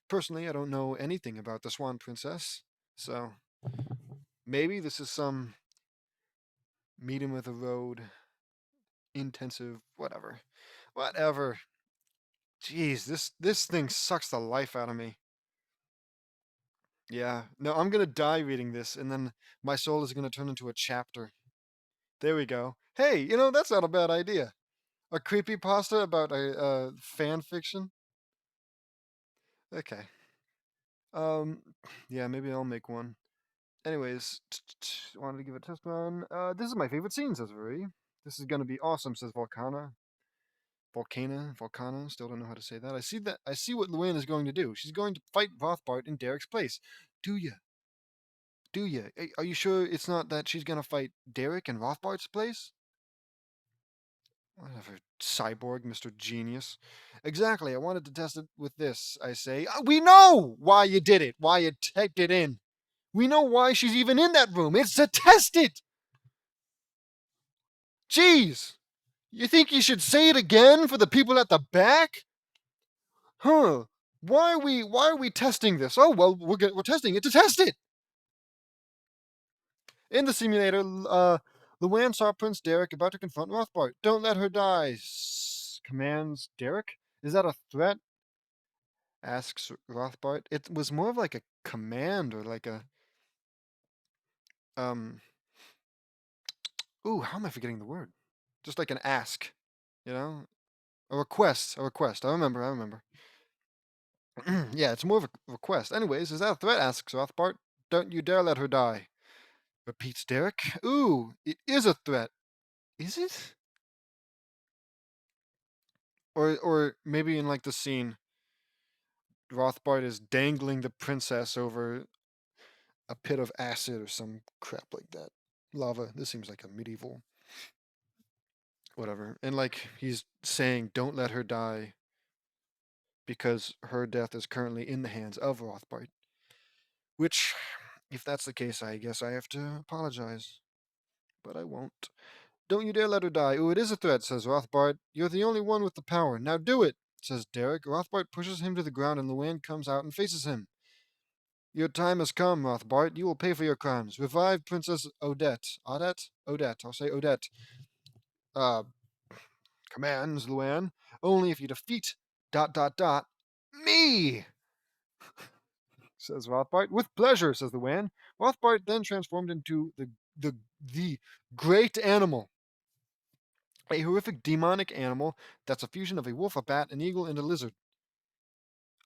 Personally, I don't know anything about the Swan Princess, so maybe this is some medium of the road, intensive, whatever. Jeez, this thing sucks the life out of me. Yeah, no, I'm gonna die reading this, and then my soul is gonna turn into a chapter. There we go. Hey, that's not a bad idea. A creepy pasta about a fan fiction. Okay. Um, yeah, maybe I'll make one. Anyways, wanted to give it a test run. This is my favorite scene, says Marie. This is gonna be awesome, says Volcana. Still don't know how to say that. I see what Luann is going to do. She's going to fight Rothbart in Derek's place. Do you? Do you? Are you sure it's not that she's gonna fight Derek in Rothbart's place? Whatever, cyborg, Mr. Genius. Exactly. I wanted to test it with this. I say, we know why you did it. Why you typed it in. We know why she's even in that room. It's to test it. Jeez. You think you should say it again for the people at the back? Huh. Why are we testing this? Oh, well, we're testing it to test it. In the simulator, Luann saw Prince Derek about to confront Rothbart. Don't let her die, commands Derek. Is that a threat? Asks Rothbart. It was more of like a command or like a um ooh, how am I forgetting the word? Just like an ask, you know? A request. A request. I remember. Yeah, it's more of a request. Anyways, is that a threat? Asks Rothbart. Don't you dare let her die, repeats Derek. Ooh, it is a threat. Is it? Or maybe in like the scene, Rothbart is dangling the princess over a pit of acid or some crap like that. Lava. This seems like a medieval whatever. And like he's saying, don't let her die because her death is currently in the hands of Rothbart. Which, if that's the case, I guess I have to apologize. But I won't. Don't you dare let her die. Ooh, it is a threat, says Rothbard. You're the only one with the power. Now do it, says Derek. Rothbard pushes him to the ground and Luan comes out and faces him. Your time has come, Rothbard. You will pay for your crimes. Revive Princess Odette. Odette? Odette. I'll say Odette. Uh, commands Luan. Only if you defeat ... me, says Rothbard. With pleasure, says Luan. Rothbard then transformed into the great animal. A horrific demonic animal that's a fusion of a wolf, a bat, an eagle, and a lizard.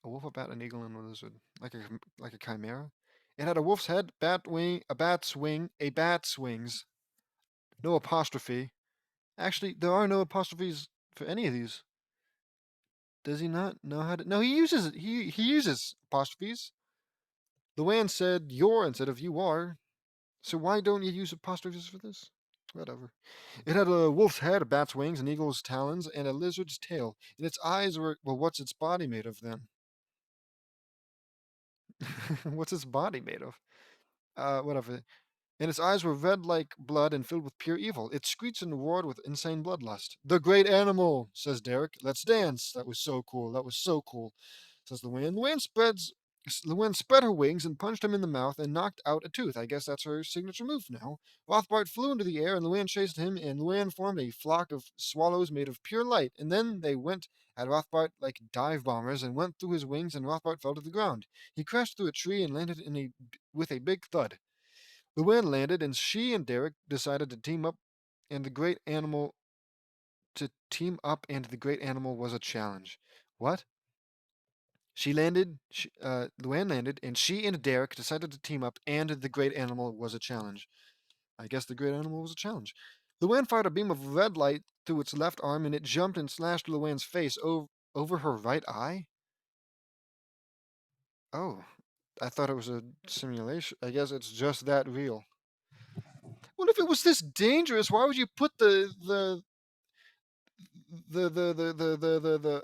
A wolf, a bat, an eagle, and a lizard. Like a chimera? It had a wolf's head, bat wing, a bat's wing, a bat's wings. No apostrophe. Actually, there are no apostrophes for any of these. Does he not know how to? No, he uses it. He uses apostrophes. Luan said "you're" instead of "you are." So why don't you use apostrophes for this? Whatever. It had a wolf's head, a bat's wings, an eagle's talons, and a lizard's tail. And its eyes were, well, what's its body made of then? What's its body made of? Whatever. And its eyes were red like blood and filled with pure evil. It screeched and roared with insane bloodlust. The great animal, says Derek. Let's dance. That was so cool. That was so cool, says Luan. Luan spread her wings and punched him in the mouth and knocked out a tooth. I guess that's her signature move now. Rothbard flew into the air and Luan chased him, and Luan formed a flock of swallows made of pure light. And then they went at Rothbard like dive bombers and went through his wings, and Rothbard fell to the ground. He crashed through a tree and landed with a big thud. Luan landed, and she and Derek decided to team up, and the great animal was a challenge. What? Luan landed, and she and Derek decided to team up, and the great animal was a challenge. I guess the great animal was a challenge. Luan fired a beam of red light through its left arm, and it jumped and slashed Luan's face over her right eye. Oh, I thought it was a simulation. I guess it's just that real. Well, if it was this dangerous, why would you put the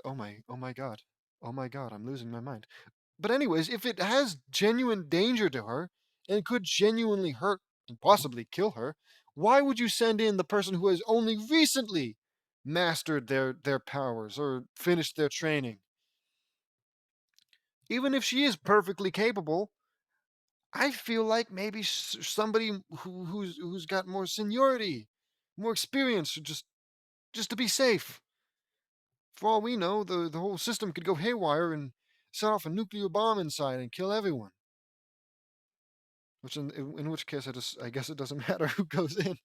oh my god, I'm losing my mind. But anyways, if it has genuine danger to her and could genuinely hurt and possibly kill her, why would you send in the person who has only recently mastered their powers or finished their training? Even if she is perfectly capable, I feel like maybe somebody who's got more seniority, more experience, just to be safe. For all we know, the whole system could go haywire and set off a nuclear bomb inside and kill everyone. In which case, I guess it doesn't matter who goes in.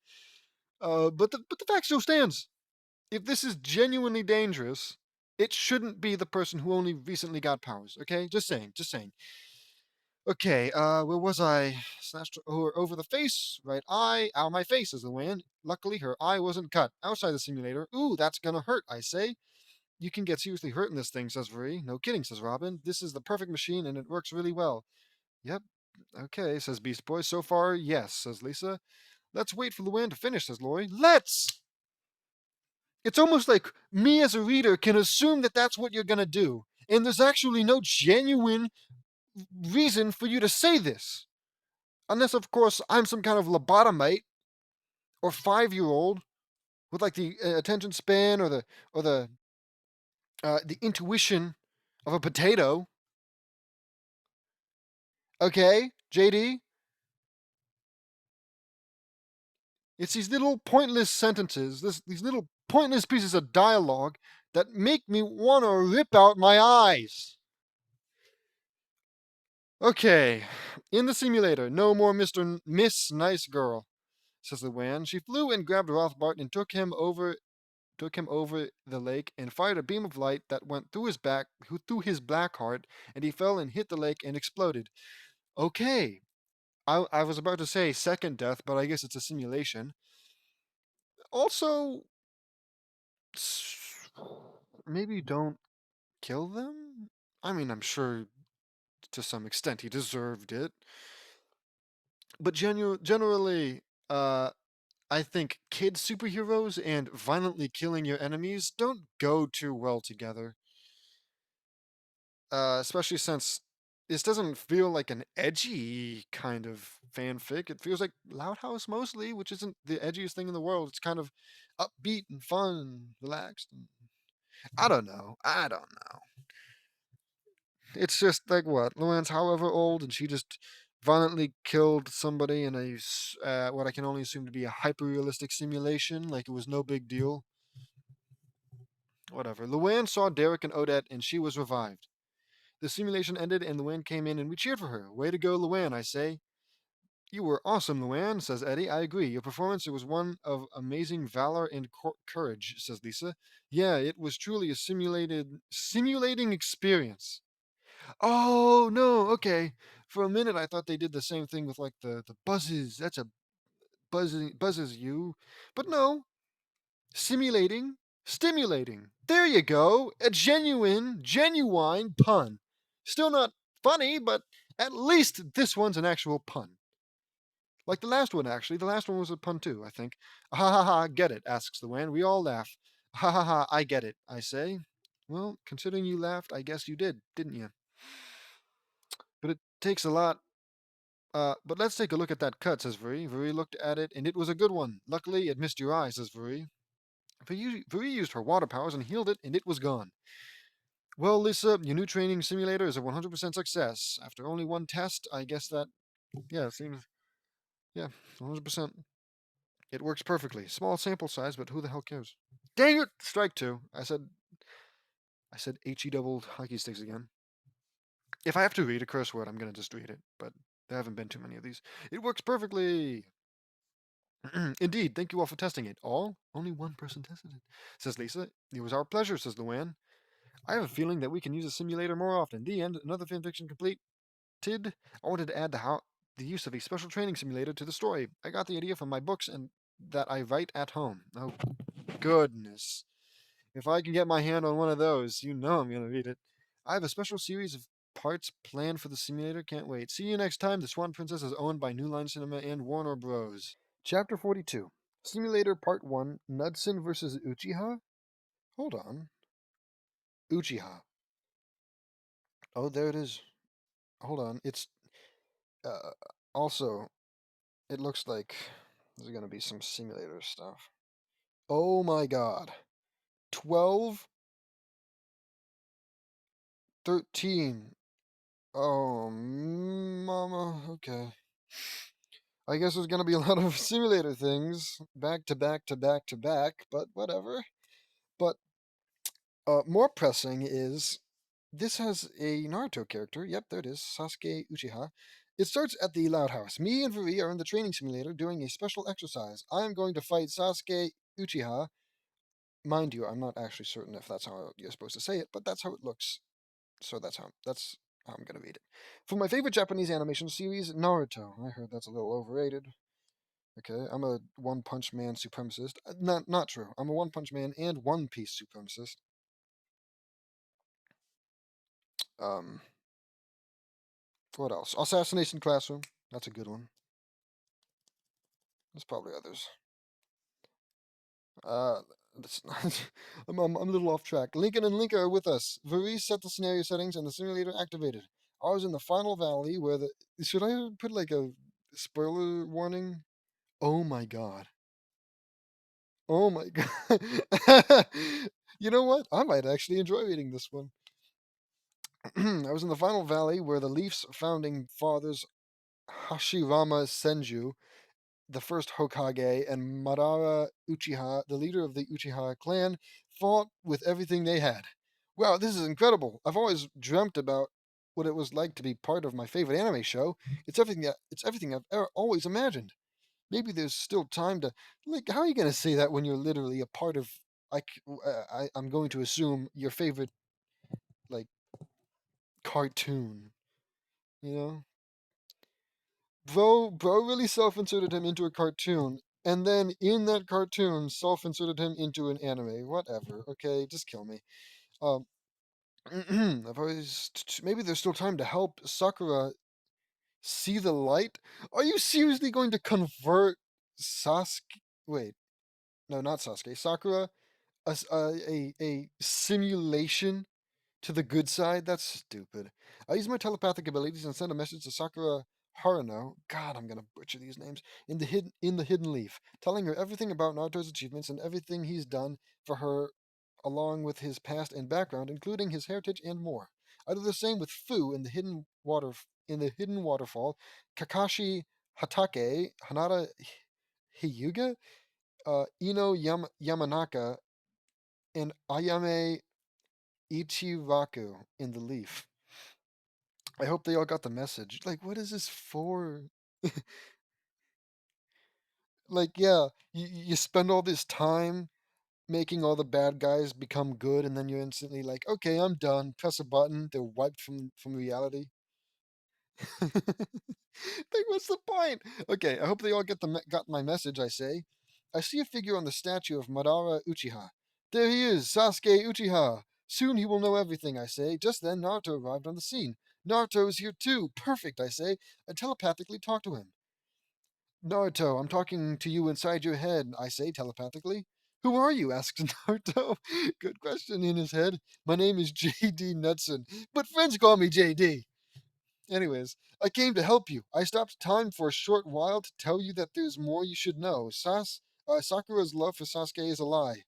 But the fact still stands. If this is genuinely dangerous, it shouldn't be the person who only recently got powers. Okay, just saying, just saying. Okay, where was I? Slashed her over the face, right eye. Ow, my face is the win. Luckily, her eye wasn't cut. Outside the simulator. Ooh, that's gonna hurt, I say. You can get seriously hurt in this thing, says Marie. No kidding, says Robin. This is the perfect machine and it works really well. Yep. Okay, says Beast Boy. So far, yes, says Lisa. Let's wait for Luan to finish, says Lori. Let's! It's almost like me as a reader can assume that that's what you're going to do. And there's actually no genuine reason for you to say this. Unless, of course, I'm some kind of lobotomite or 5-year-old with like the attention span or the intuition of a potato. Okay, JD? It's these little pointless sentences, these little pointless pieces of dialogue that make me want to rip out my eyes. Okay, in the simulator, no more Miss Nice Girl, says Luan. She flew and grabbed Rothbart and took him over the lake and fired a beam of light that went through his black heart, and he fell and hit the lake and exploded. Okay, I was about to say second death, but I guess it's a simulation. Also, maybe don't kill them? I mean, I'm sure to some extent he deserved it. But generally, I think kid superheroes and violently killing your enemies don't go too well together. Especially since this doesn't feel like an edgy kind of fanfic. It feels like Loud House mostly, which isn't the edgiest thing in the world. It's kind of upbeat and fun and relaxed. And I don't know. I don't know. It's just like what? Luan's however old, and she just violently killed somebody in what I can only assume to be a hyper realistic simulation. Like it was no big deal. Whatever. Luan saw Derek and Odette, and she was revived. The simulation ended, and Luan came in, and we cheered for her. Way to go, Luan, I say. You were awesome, Luan, says Eddie. I agree. Your performance was one of amazing valor and courage, says Lisa. Yeah, it was truly a simulating experience. Oh no, okay. For a minute, I thought they did the same thing with like the buzzes. That's a buzzes you, but no, simulating, stimulating. There you go, a genuine pun. Still not funny, but at least this one's an actual pun. Like the last one, actually. The last one was a pun too, I think. Ha ha ha, get it, asks the Wan. We all laugh. Ha ha ha, I get it, I say. Well, considering you laughed, I guess you did, didn't you? But it takes a lot. But let's take a look at that cut, says Vuri. Vuri looked at it, and it was a good one. Luckily, it missed your eye, says Vuri. Vuri used her water powers and healed it, and it was gone. Well, Lisa, your new training simulator is a 100% success. After only one test, I guess that, yeah, seems, yeah, 100%. It works perfectly. Small sample size, but who the hell cares? Dang it! Strike two. I said HE doubled hockey sticks again. If I have to read a curse word, I'm gonna just read it, but there haven't been too many of these. It works perfectly. Indeed, thank you all for testing it. All? Only one person tested it, says Lisa. It was our pleasure, says Luan. I have a feeling that we can use a simulator more often. The end. Another fanfiction completed. I wanted to add the use of a special training simulator to the story. I got the idea from my books and that I write at home. Oh, goodness. If I can get my hand on one of those, you know I'm going to read it. I have a special series of parts planned for the simulator. Can't wait. See you next time. The Swan Princess is owned by New Line Cinema and Warner Bros. Chapter 42. Simulator Part 1. Nudson versus Uchiha? Hold on. Uchiha. Oh, there it is. Hold on. It's uh, also, it looks like there's going to be some simulator stuff. Oh my god. 12, 13. Oh, mama. Okay. I guess there's going to be a lot of simulator things back to back to back to back, but whatever. But more pressing is this has a Naruto character. Yep, there it is, Sasuke Uchiha. It starts at the Loud House. Me and Vuri are in the training simulator doing a special exercise. I'm going to fight Sasuke Uchiha. Mind you, I'm not actually certain if that's how you're supposed to say it, but that's how it looks. So that's how I'm going to read it. For my favorite Japanese animation series, Naruto. I heard that's a little overrated. Okay, I'm a One Punch Man supremacist. Not true. I'm a One Punch Man and One Piece supremacist. Um, what else? Assassination Classroom. That's a good one. There's probably others. Uh, I'm a little off track. Lincoln and Linka are with us. Varese set the scenario settings and the simulator activated. I was in the final valley where the. Should I put like a spoiler warning? Oh my god. Oh my god. You know what? I might actually enjoy reading this one. I was in the final valley where the Leafs founding fathers Hashirama Senju, the first Hokage, and Madara Uchiha, the leader of the Uchiha clan, fought with everything they had. Wow, this is incredible. I've always dreamt about what it was like to be part of my favorite anime show. It's everything I've always imagined. Maybe there's still time to like. How are you going to say that when you're literally a part of? I'm going to assume your favorite like cartoon. You know, bro really self-inserted him into a cartoon, and then in that cartoon self-inserted him into an anime. Whatever. Okay, just kill me. Um, I've always maybe there's still time to help Sakura see the light. Are you seriously going to convert Sasuke? Wait, no, not Sasuke. Sakura, a simulation to the good side? That's stupid. I use my telepathic abilities and send a message to Sakura Haruno, God, I'm gonna butcher these names, in the hidden leaf, telling her everything about Naruto's achievements and everything he's done for her, along with his past and background, including his heritage and more. I do the same with Fu in the hidden waterfall, Kakashi Hatake, Hanada Hyuga, Ino Yamanaka, and Ayame Ichiraku in the leaf. I hope they all got the message. Like, what is this for? Like, yeah, you spend all this time making all the bad guys become good, and then you're instantly like, okay, I'm done. Press a button, they're wiped from reality. Like, what's the point? Okay, I hope they all got my message. I say, I see a figure on the statue of Madara Uchiha. There he is, Sasuke Uchiha. Soon he will know everything. I say. Just then, Naruto arrived on the scene. Naruto is here too. Perfect. I say. I telepathically talk to him. Naruto, I'm talking to you inside your head, I say telepathically. Who are you? Asks Naruto. Good question in his head. My name is JD Nutson, but friends call me JD. Anyways, I came to help you. I stopped time for a short while to tell you that there's more you should know. Sakura's love for Sasuke is a lie.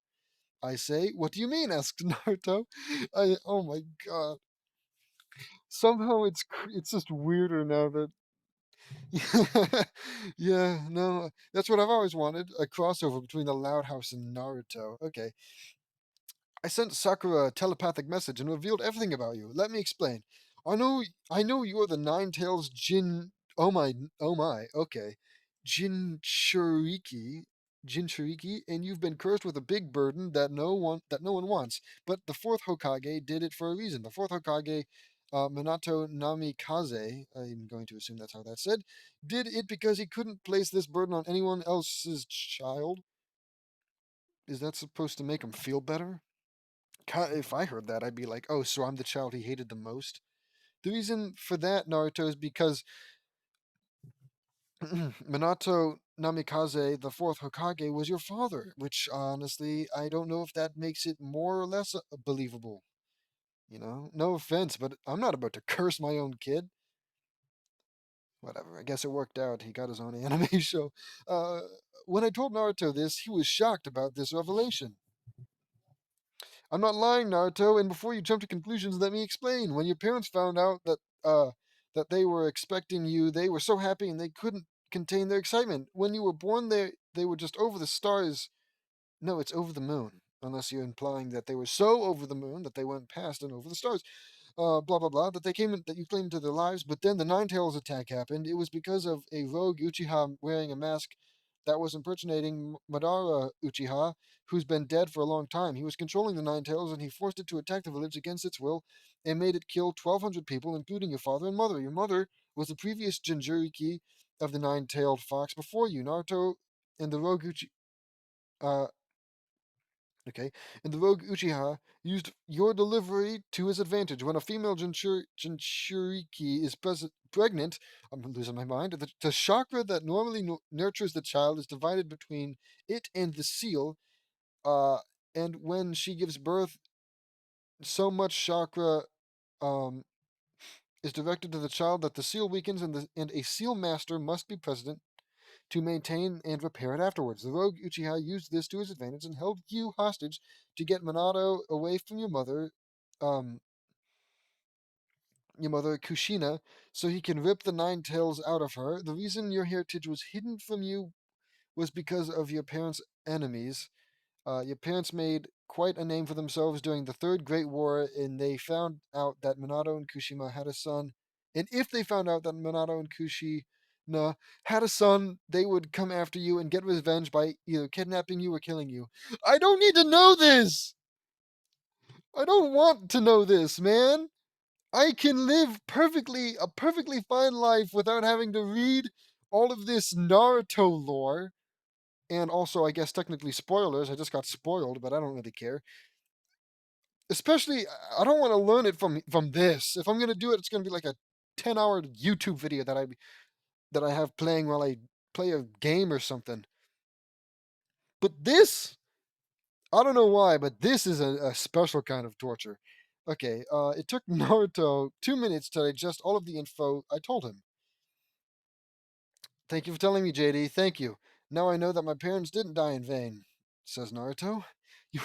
I say, what do you mean? Asks Naruto. Oh my god. Somehow it's just weirder now that yeah, no, that's what I've always wanted, a crossover between the Loud House and Naruto. Okay. I sent Sakura a telepathic message and revealed everything about you. Let me explain. I know you're the Nine Tails Jin. Oh my. Okay, Jinchuriki, Jinchuriki, and you've been cursed with a big burden that no one wants. But the fourth Hokage did it for a reason. The fourth Hokage, Minato Namikaze, I'm going to assume that's how that's said, did it because he couldn't place this burden on anyone else's child. Is that supposed to make him feel better? If I heard that, I'd be like, oh, so I'm the child he hated the most. The reason for that, Naruto, is because Minato Namikaze, the fourth Hokage, was your father, which honestly, I don't know if that makes it more or less believable. No offense, but I'm not about to curse my own kid. Whatever, I guess it worked out. He got his own anime show. Uh, when I told Naruto this, he was shocked about this revelation. I'm not lying, Naruto, and before you jump to conclusions, let me explain. When your parents found out that they were expecting you, they were so happy and they couldn't contain their excitement. When you were born, they were just over the stars. No, it's over the moon. Unless you're implying that they were so over the moon that they went past and over the stars. Blah blah blah. That you came into their lives. But then the Nine Tails attack happened. It was because of a rogue Uchiha wearing a mask that was impersonating Madara Uchiha, who's been dead for a long time. He was controlling the Nine Tails, and he forced it to attack the village against its will, and made it kill 1,200 people, including your father and mother. Your mother was the previous Jinchuriki of the Nine-Tailed Fox before you. Naruto and the rogue Uchiha. Okay, and the rogue Uchiha used your delivery to his advantage. When a female Jinchuriki is pregnant, I'm losing my mind. The chakra that normally nurtures the child is divided between it and the seal. Uh, and when she gives birth, so much chakra um, is directed to the child that the seal weakens, and a seal master must be present to maintain and repair it afterwards. The rogue Uchiha used this to his advantage and held you hostage to get Minato away from um, your mother Kushina, so he can rip the Nine Tails out of her. The reason your heritage was hidden from you was because of your parents' enemies. Your parents made quite a name for themselves during the Third Great War, and they found out that Minato and Kushima had a son. And if they found out that Minato and Kushina had a son, they would come after you and get revenge by either kidnapping you or killing you. I don't need to know this! I don't want to know this, man! I can live a perfectly fine life without having to read all of this Naruto lore. And also, I guess technically spoilers. I just got spoiled, but I don't really care. Especially, I don't want to learn it from this. If I'm gonna do it, it's gonna be like a 10-hour YouTube video that I have playing while I play a game or something. But this, I don't know why, but this is a special kind of torture. Okay, it took Naruto 2 minutes to digest all of the info I told him. Thank you for telling me, JD. Thank you. Now I know that my parents didn't die in vain, says Naruto. You,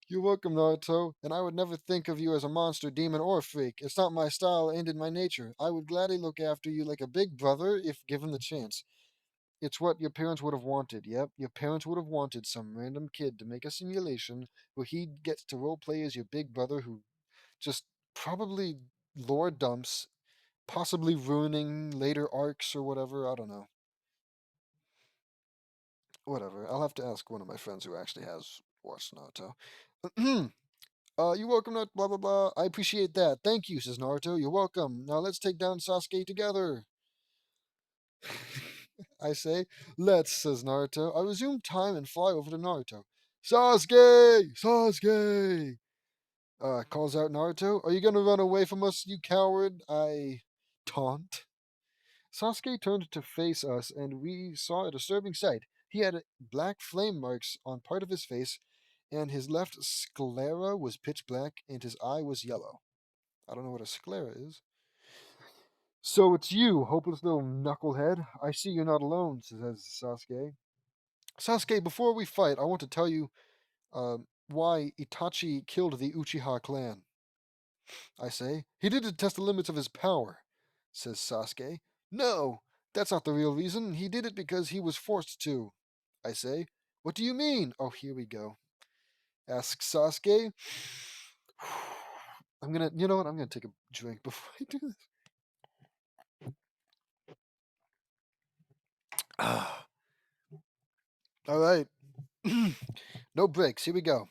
you're welcome, Naruto, and I would never think of you as a monster, demon, or freak. It's not my style and in my nature. I would gladly look after you like a big brother if given the chance. It's what your parents would have wanted. Yep, your parents would have wanted some random kid to make a simulation where he gets to role play as your big brother who just probably lore dumps, possibly ruining later arcs or whatever. I don't know. Whatever. I'll have to ask one of my friends who actually has watched Naruto. You're welcome, blah blah blah. I appreciate that. Thank you, says Naruto. You're welcome. Now let's take down Sasuke together. I say, let's, says Naruto. I resume time and fly over to Naruto. Sasuke! Sasuke! Calls out Naruto. Are you gonna run away from us, you coward? I taunt. Sasuke turned to face us, and we saw a disturbing sight. He had black flame marks on part of his face, and his left sclera was pitch black, and his eye was yellow. I don't know what a sclera is. So it's you, hopeless little knucklehead. I see you're not alone, says Sasuke. Sasuke, before we fight, I want to tell you why Itachi killed the Uchiha clan. I say. He did it to test the limits of his power, says Sasuke. No, that's not the real reason. He did it because he was forced to. I say. What do you mean? Oh, here we go, asks Sasuke. You know what? I'm gonna take a drink before I do this. Ah, all right. No breaks. Here we go.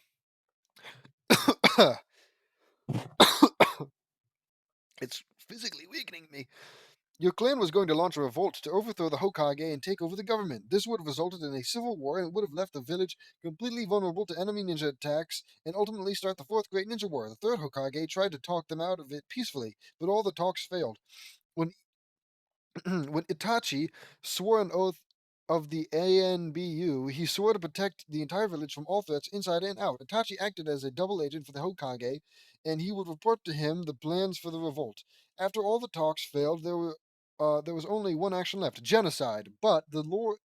It's physically weakening me. Your clan was going to launch a revolt to overthrow the Hokage and take over the government. This would have resulted in a civil war and would have left the village completely vulnerable to enemy ninja attacks and ultimately start the Fourth Great Ninja War. The third Hokage tried to talk them out of it peacefully, but all the talks failed. When when Itachi swore an oath of the ANBU, he swore to protect the entire village from all threats inside and out. Itachi acted as a double agent for the Hokage, and he would report to him the plans for the revolt. After all the talks failed, there was only one action left: genocide. But Lord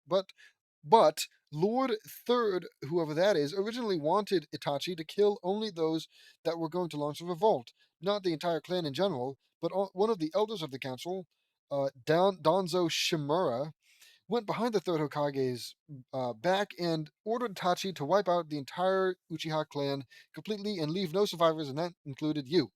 Third, whoever that is, originally wanted Itachi to kill only those that were going to launch the revolt, not the entire clan in general. But one of the elders of the council, Donzo Shimura, went behind the third Hokage's back and ordered Itachi to wipe out the entire Uchiha clan completely and leave no survivors, and that included you.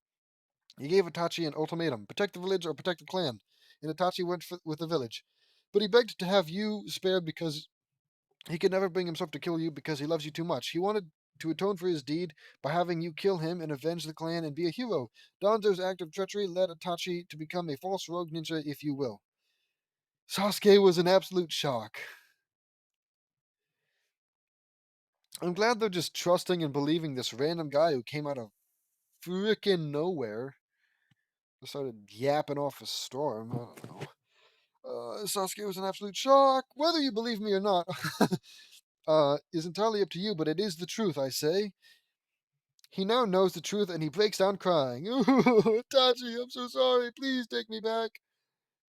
He gave Itachi an ultimatum: protect the village or protect the clan. And Itachi went with the village. But he begged to have you spared because he could never bring himself to kill you because he loves you too much. He wanted to atone for his deed by having you kill him and avenge the clan and be a hero. Donzo's act of treachery led Itachi to become a false rogue ninja, if you will. Sasuke was an absolute shock. I'm glad they're just trusting and believing this random guy who came out of frickin' nowhere. Started yapping off a storm. I don't know. Sasuke was an absolute shock. Whether you believe me or not, is entirely up to you, but it is the truth, I say. He now knows the truth and he breaks down crying. Itachi, I'm so sorry. Please take me back,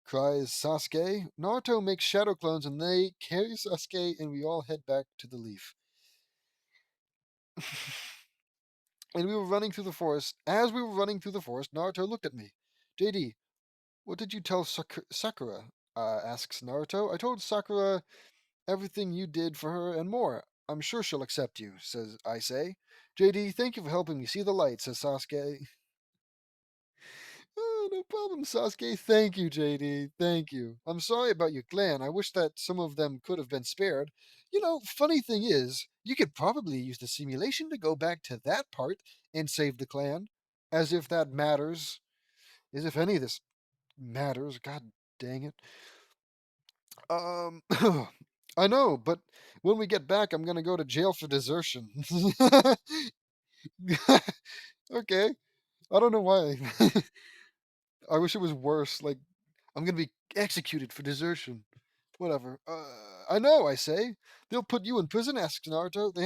cries Sasuke. Naruto makes shadow clones and they carry Sasuke and we all head back to the leaf. And we were running through the forest. As we were running through the forest, Naruto looked at me. JD, what did you tell Sakura? Asks Naruto. I told Sakura everything you did for her and more. I'm sure she'll accept you, says I say. JD, thank you for helping me see the light, says Sasuke. Oh, no problem, Sasuke. Thank you, JD. Thank you. I'm sorry about your clan. I wish that some of them could have been spared. You know, funny thing is, you could probably use the simulation to go back to that part and save the clan. As if that matters. As if any of this matters. God dang it. Um, I know, but when we get back, I'm gonna go to jail for desertion. Okay. I don't know why. I wish it was worse. Like, I'm gonna be executed for desertion. Whatever. I know, I say. They'll put you in prison, asks Naruto. They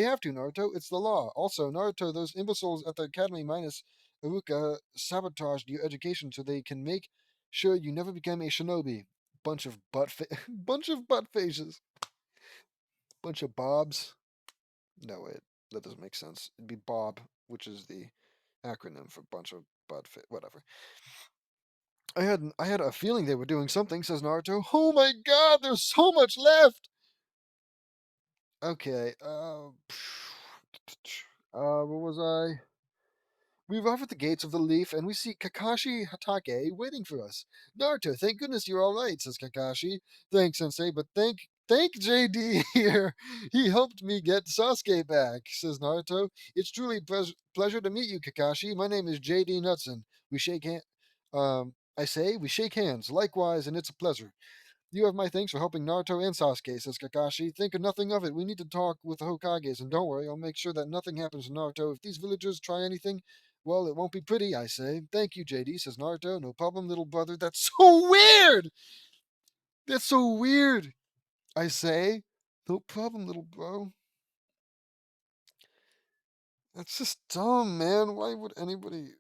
have to, Naruto. It's the law. Also, Naruto, those imbeciles at the academy minus Iruka sabotaged your education so they can make sure you never become a shinobi. Bunch of bunch of butt faces. Bunch of bobs. No, wait, that doesn't make sense. It'd be Bob, which is the acronym for bunch of whatever. I had a feeling they were doing something, says Naruto. Oh my god, there's so much left! Okay, what was I? We arrive at the gates of the Leaf, and we see Kakashi Hatake waiting for us. Naruto, thank goodness you're all right, says Kakashi. Thanks, Sensei, but thank JD here. He helped me get Sasuke back, says Naruto. It's truly pleasure to meet you, Kakashi. My name is JD Nutson. We shake hands. I say we shake hands. Likewise, and it's a pleasure. You have my thanks for helping Naruto and Sasuke, says Kakashi. Think of nothing of it. We need to talk with the Hokages, and don't worry, I'll make sure that nothing happens to Naruto. If these villagers try anything, well, it won't be pretty, I say. Thank you, JD, says Naruto. No problem, little brother. That's so weird! That's so weird, I say. No problem, little bro. That's just dumb, man. Why would anybody...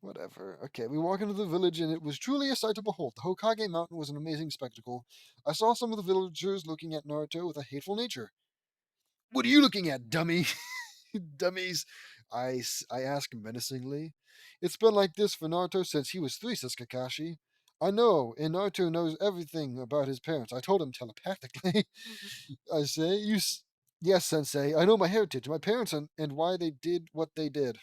Whatever. Okay, we walk into the village, and it was truly a sight to behold. The Hokage Mountain was an amazing spectacle. I saw some of the villagers looking at Naruto with a hateful nature. What are you looking at, dummy? Dummies, I ask menacingly. It's been like this for Naruto since he was 3, says Kakashi. I know, and Naruto knows everything about his parents. I told him telepathically. I say, yes, Sensei, I know my heritage, my parents, and why they did what they did,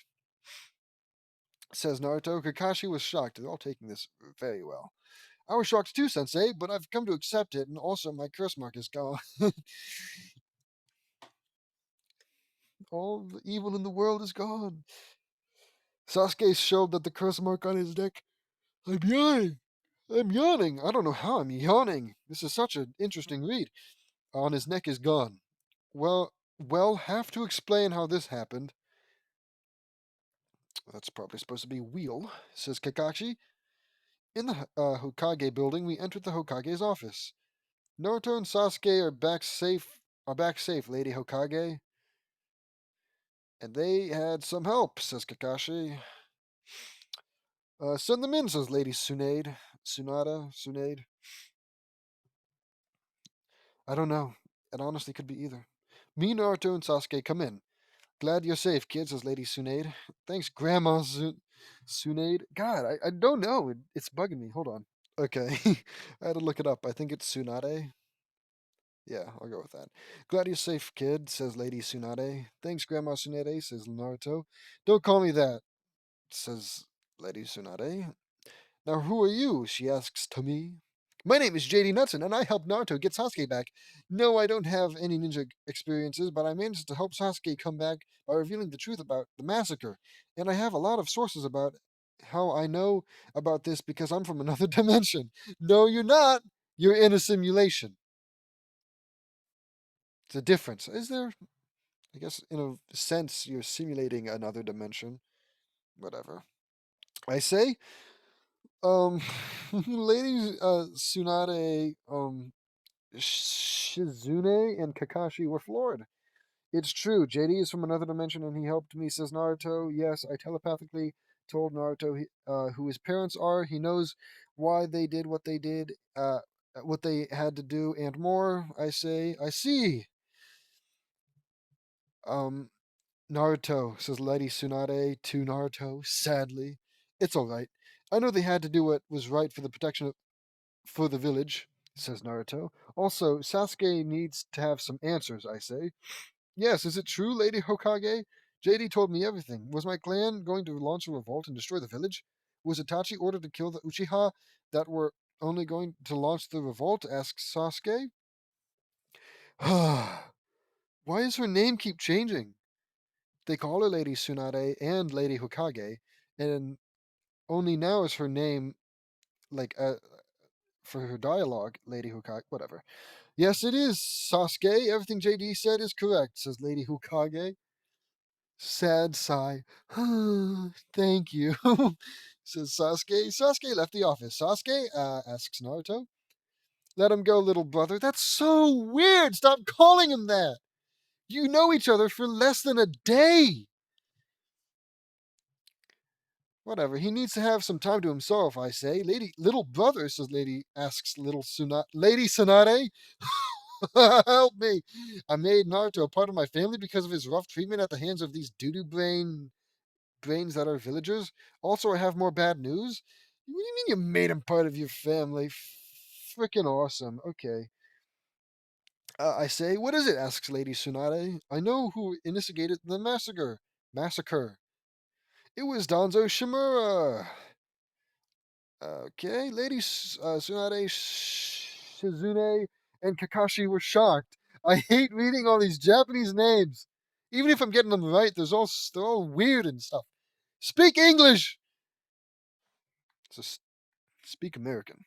says Naruto. Kakashi was shocked. They're all taking this very well. I was shocked too, Sensei, but I've come to accept it, and also my curse mark is gone. All the evil in the world is gone. Sasuke showed that the curse mark on his neck. I'm yawning. I'm yawning. I don't know how I'm yawning. This is such an interesting read. On his neck is gone. Well, have to explain how this happened. That's probably supposed to be wheel, says Kakashi. In the Hokage building, we entered the Hokage's office. Naruto and Sasuke are back safe. Are back safe, Lady Hokage. And they had some help, says Kakashi. Send them in, says Lady Tsunade. Tsunade. I don't know. It honestly could be either. Me, Naruto, and Sasuke come in. Glad you're safe, kid, says Lady Tsunade. Thanks, Grandma Tsunade. God, I don't know. It's bugging me. Hold on. Okay. I had to look it up. I think it's Tsunade. Yeah, I'll go with that. Glad you're safe, kid, says Lady Tsunade. Thanks, Grandma Tsunade, says Naruto. Don't call me that, says Lady Tsunade. Now, who are you? She asks to me. My name is JD Nutson, and I helped Naruto get Sasuke back. No, I don't have any ninja experiences, but I managed to help Sasuke come back by revealing the truth about the massacre. And I have a lot of sources about how I know about this because I'm from another dimension. No, you're not. You're in a simulation. It's a difference. Is there? I guess in a sense, you're simulating another dimension. Whatever. I say, um, Lady Tsunade, Shizune and Kakashi were floored. It's true, JD is from another dimension and he helped me, says Naruto. Yes, I telepathically told Naruto who his parents are. He knows why they did what they did, what they had to do, and more. I say, I see. Um, Naruto, says Lady Tsunade to Naruto, sadly. It's alright. I know they had to do what was right for the protection for the village, says Naruto. Also, Sasuke needs to have some answers, I say. Yes, is it true, Lady Hokage? JD told me everything. Was my clan going to launch a revolt and destroy the village? Was Itachi ordered to kill the Uchiha that were only going to launch the revolt? Asks Sasuke. Why does her name keep changing? They call her Lady Tsunade and Lady Hokage, and only now is her name, like, for her dialogue, Lady Hokage, whatever. Yes, it is, Sasuke. Everything JD said is correct, says Lady Hokage. Sad sigh. Thank you, says Sasuke. Sasuke left the office. Sasuke, asks Naruto. Let him go, little brother. That's so weird. Stop calling him that. You know each other for less than a day. Whatever. He needs to have some time to himself, I say. Little brother, asks Lady Tsunade. Help me. I made Naruto a part of my family because of his rough treatment at the hands of these doo-doo brains that are villagers. Also, I have more bad news. What do you mean you made him part of your family? Freaking awesome. Okay. I say, what is it? Asks Lady Tsunade. I know who instigated the massacre. It was Danzo Shimura. Okay, Lady Tsunade, Shizune, and Kakashi were shocked. I hate reading all these Japanese names. Even if I'm getting them right, they're all weird and stuff. Speak English! So speak American.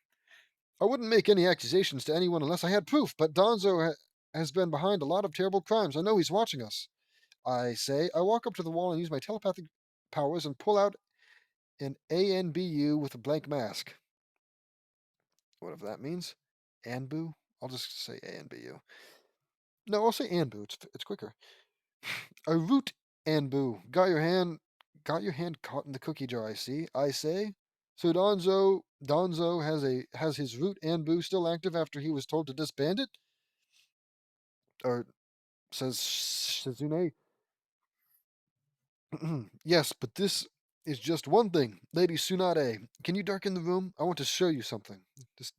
I wouldn't make any accusations to anyone unless I had proof, but has been behind a lot of terrible crimes. I know he's watching us. I say, I walk up to the wall and use my telepathic powers and pull out an ANBU with a blank mask. Whatever that means. Anbu? I'll just say ANBU. No, I'll say Anbu. It's quicker. A root Anbu. Got your hand caught in the cookie jar, I see. I say. So Donzo has his root Anbu still active after he was told to disband it? Or says Shizune. Yes, but this is just one thing. Lady Tsunade, can you darken the room? I want to show you something. This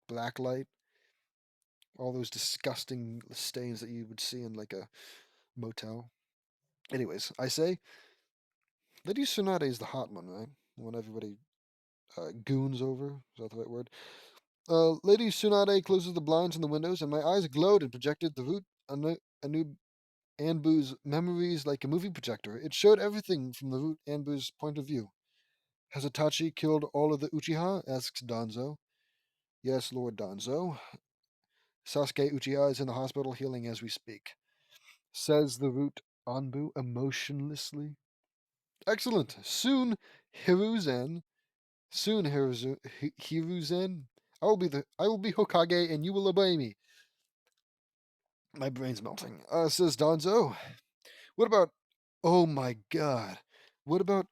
black light, all those disgusting stains that you would see in like a motel. Anyways, I say, Lady Tsunade is the hot one, right? The one everybody goons over. Is that the right word? Lady Tsunade closes the blinds and the windows, and my eyes glowed and projected the root Anu Anbu's memories like a movie projector. It showed everything from the root Anbu's point of view. Has Itachi killed all of the Uchiha? Asks Danzo. Yes, Lord Danzo. Sasuke Uchiha is in the hospital healing as we speak, says the root Anbu emotionlessly. Excellent. Hiruzen. Soon, Hiruzen. I will be Hokage and you will obey me. My brain's melting. Says Danzo. What about oh my god. What about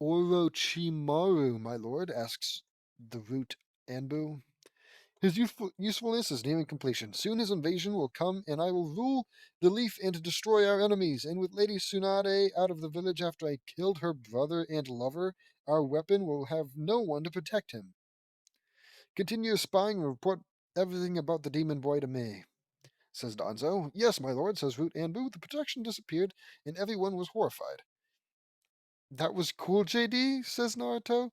Orochimaru, my lord? Asks the root Anbu. His usefulness is nearing completion. Soon his invasion will come, and I will rule the leaf and destroy our enemies. And with Lady Tsunade out of the village after I killed her brother and lover, our weapon will have no one to protect him. Continue spying and report everything about the demon boy to me, says Danzo. Yes, my lord, says Root Anbu. The protection disappeared, and everyone was horrified. That was cool, JD, says Naruto.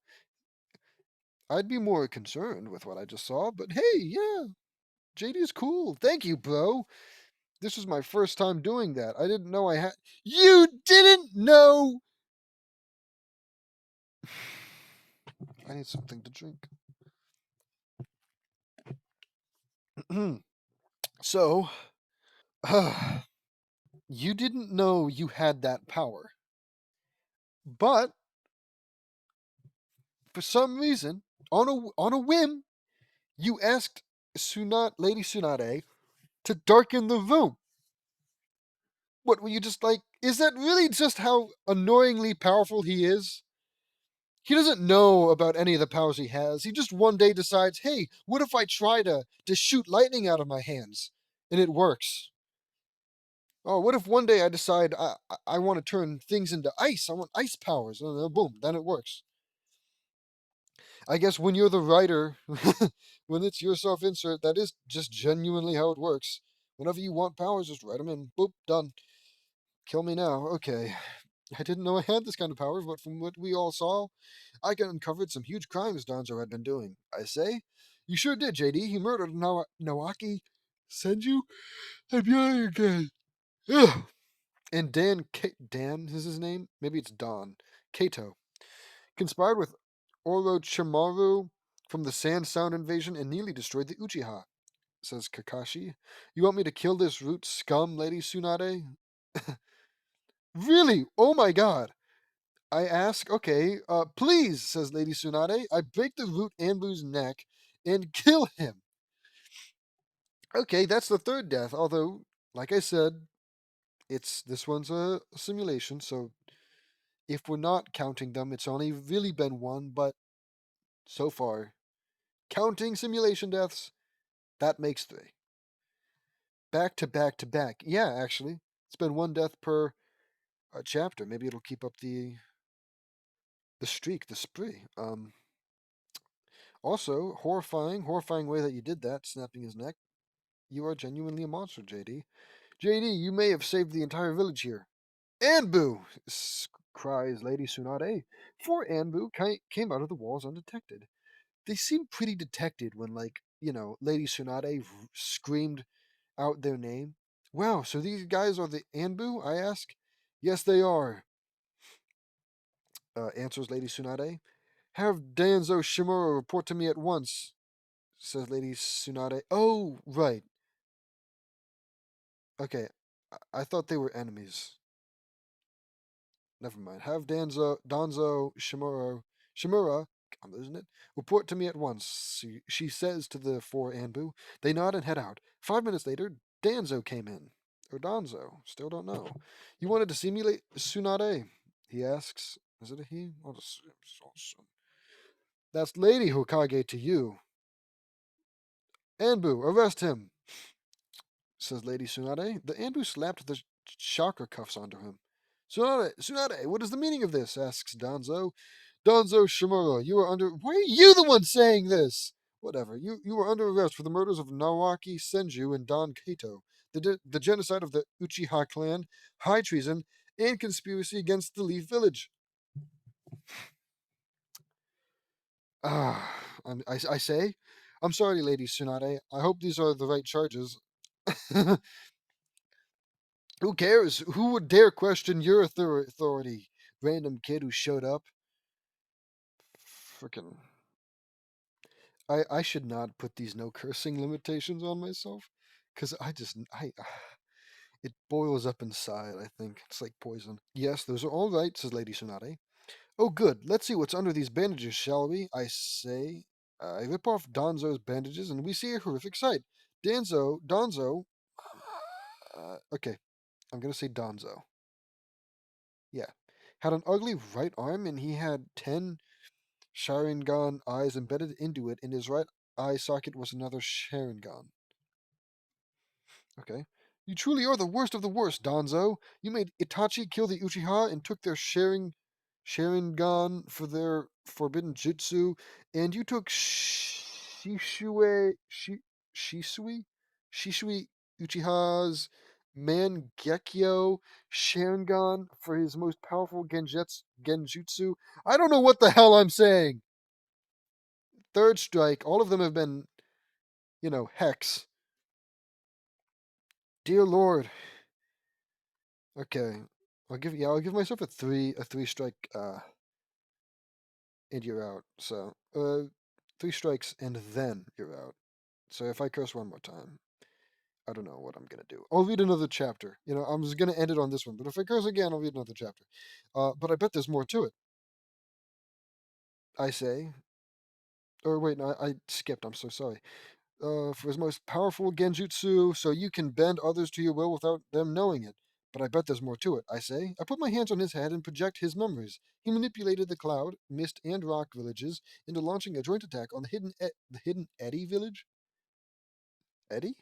I'd be more concerned with what I just saw, but hey, yeah, JD's cool. Thank you, bro. This was my first time doing that. I didn't know I had. You didn't know! I need something to drink. So, you didn't know you had that power. But, for some reason, on a whim, you asked Lady Tsunade to darken the room. What, were you just like, is that really just how annoyingly powerful he is? He doesn't know about any of the powers he has. He just one day decides, hey, what if I try to shoot lightning out of my hands? And it works. Oh, what if one day I decide I want to turn things into ice? I want ice powers. And then boom, then it works. I guess when you're the writer, when it's your self insert, that is just genuinely how it works. Whenever you want powers, just write them in. Boop, done. Kill me now. Okay. I didn't know I had this kind of power, but from what we all saw, I uncovered some huge crimes Donzo had been doing. I say, you sure did, JD. He murdered Nawaki Senju and Byakugan again. Ugh. And Dan is his name? Maybe it's Don. Kato. Conspired with Orochimaru from the Sand Sound invasion and nearly destroyed the Uchiha, says Kakashi. You want me to kill this root scum, Lady Tsunade? Really? Oh my god. I ask, okay, please, says Lady Tsunade. I break the root Anbu's neck and kill him. Okay, that's the third death, although, like I said, this one's a simulation, so If we're not counting them, it's only really been one, but so far, counting simulation deaths, that makes three. Back to back to back. Yeah, actually, it's been one death per chapter. Maybe it'll keep up the streak, the spree. Also, horrifying way that you did that, snapping his neck. You are genuinely a monster, JD. JD, you may have saved the entire village here. Anbu! Cries Lady Tsunade. Four Anbu came out of the walls undetected. They seemed pretty detected when, like, Lady Tsunade screamed out their name. Wow, so these guys are the Anbu? I ask. Yes, they are, answers Lady Tsunade. Have Danzo Shimura report to me at once, says Lady Tsunade. Oh, right. Okay, I thought they were enemies. Never mind. Have Danzo Shimura, I'm losing it, report to me at once, she says to the four Anbu. They nod and head out. 5 minutes later, Danzo came in. Or Danzo, still don't know. You wanted to see me, Tsunade? He asks. Is it a he? I'll just assume. That's Lady Hokage to you. Anbu, arrest him, says Lady Tsunade. The Anbu slapped the chakra cuffs onto him. Tsunade, what is the meaning of this? Asks Danzo. Danzo Shimura, you are under. Why are you the one saying this? Whatever. You are under arrest for the murders of Nawaki Senju and Don Kato, the genocide of the Uchiha clan, high treason, and conspiracy against the Leaf Village. Ah, I say, I'm sorry, Lady Tsunade. I hope these are the right charges. Who cares? Who would dare question your authority? Random kid who showed up. Freaking. I should not put these no cursing limitations on myself, because it boils up inside. I think it's like poison. Yes, those are all right, says Lady Tsunade. Oh, good. Let's see what's under these bandages, shall we? I say. I rip off Donzo's bandages, and we see a horrific sight. Donzo. Okay, I'm gonna say Donzo. Yeah, had an ugly right arm, and he had 10 Sharingan eyes embedded into it. In his right eye socket was another Sharingan. Okay. You truly are the worst of the worst, Donzo. You made Itachi kill the Uchiha and took their Sharingan for their forbidden jutsu, and you took Shisui Shisui Uchiha's Mangekyo Sharingan for his most powerful genjutsu. I don't know what the hell I'm saying. Third strike. All of them have been, hex. Dear Lord. Okay. I'll give myself a three strike and you're out. So, three strikes and then you're out. So if I curse one more time, I don't know what I'm gonna do. I'll read another chapter. I'm just gonna end it on this one. But if I curse again, I'll read another chapter. But I bet there's more to it. I say. Or wait, no, I skipped. I'm so sorry. For his most powerful genjutsu, so you can bend others to your will without them knowing it. But I bet there's more to it, I say. I put my hands on his head and project his memories. He manipulated the cloud, mist, and rock villages into launching a joint attack on the hidden Eddie village. Eddie?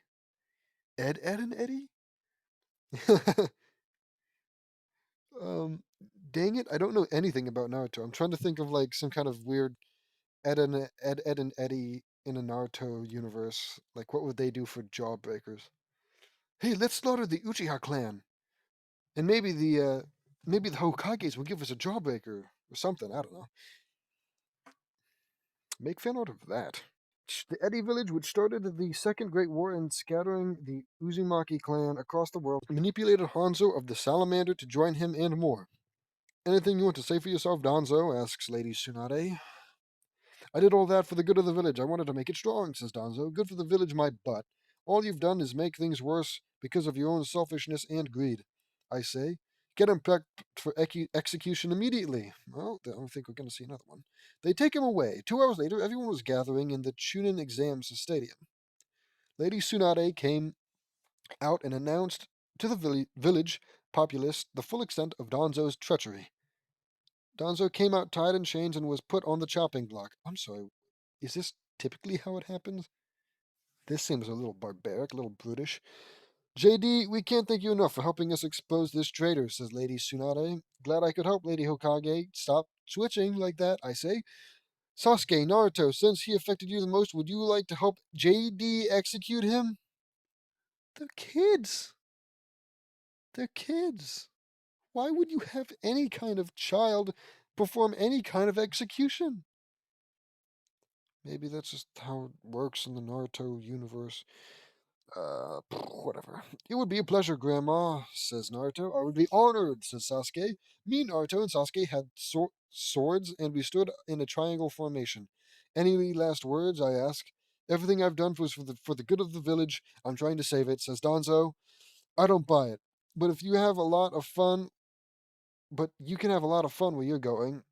Ed, and Eddie? um, Dang it, I don't know anything about Naruto. I'm trying to think of like some kind of weird Ed and Eddie in a Naruto universe. Like, what would they do for jawbreakers? Hey, let's slaughter the Uchiha clan. And maybe the Hokages will give us a jawbreaker or something. I don't know. Make fan out of that. The Eddie village, which started the Second Great War in scattering the Uzumaki clan across the world, manipulated Hanzo of the Salamander to join him and more. Anything you want to say for yourself, Danzo? Asks Lady Tsunade. I did all that for the good of the village. I wanted to make it strong, says Danzo. Good for the village, my butt. All you've done is make things worse because of your own selfishness and greed. I say, get him prepped for execution immediately. Well, I don't think we're going to see another one. They take him away. 2 hours later, everyone was gathering in the Chunin Exams Stadium. Lady Tsunade came out and announced to the village populace the full extent of Danzo's treachery. Donzo came out tied in chains and was put on the chopping block. I'm sorry, is this typically how it happens? This seems a little barbaric, a little brutish. JD, we can't thank you enough for helping us expose this traitor, says Lady Tsunade. Glad I could help, Lady Hokage. Stop switching like that, I say. Sasuke, Naruto, since he affected you the most, would you like to help JD execute him? They're kids. They're kids. Why would you have any kind of child perform any kind of execution? Maybe that's just how it works in the Naruto universe. Whatever. It would be a pleasure, Grandma, says Naruto. I would be honored, says Sasuke. Me, Naruto, and Sasuke had swords, and we stood in a triangle formation. Any last words, I ask? Everything I've done was for the good of the village. I'm trying to save it, says Donzo. I don't buy it. But if you have a lot of fun, but you can have a lot of fun where you're going.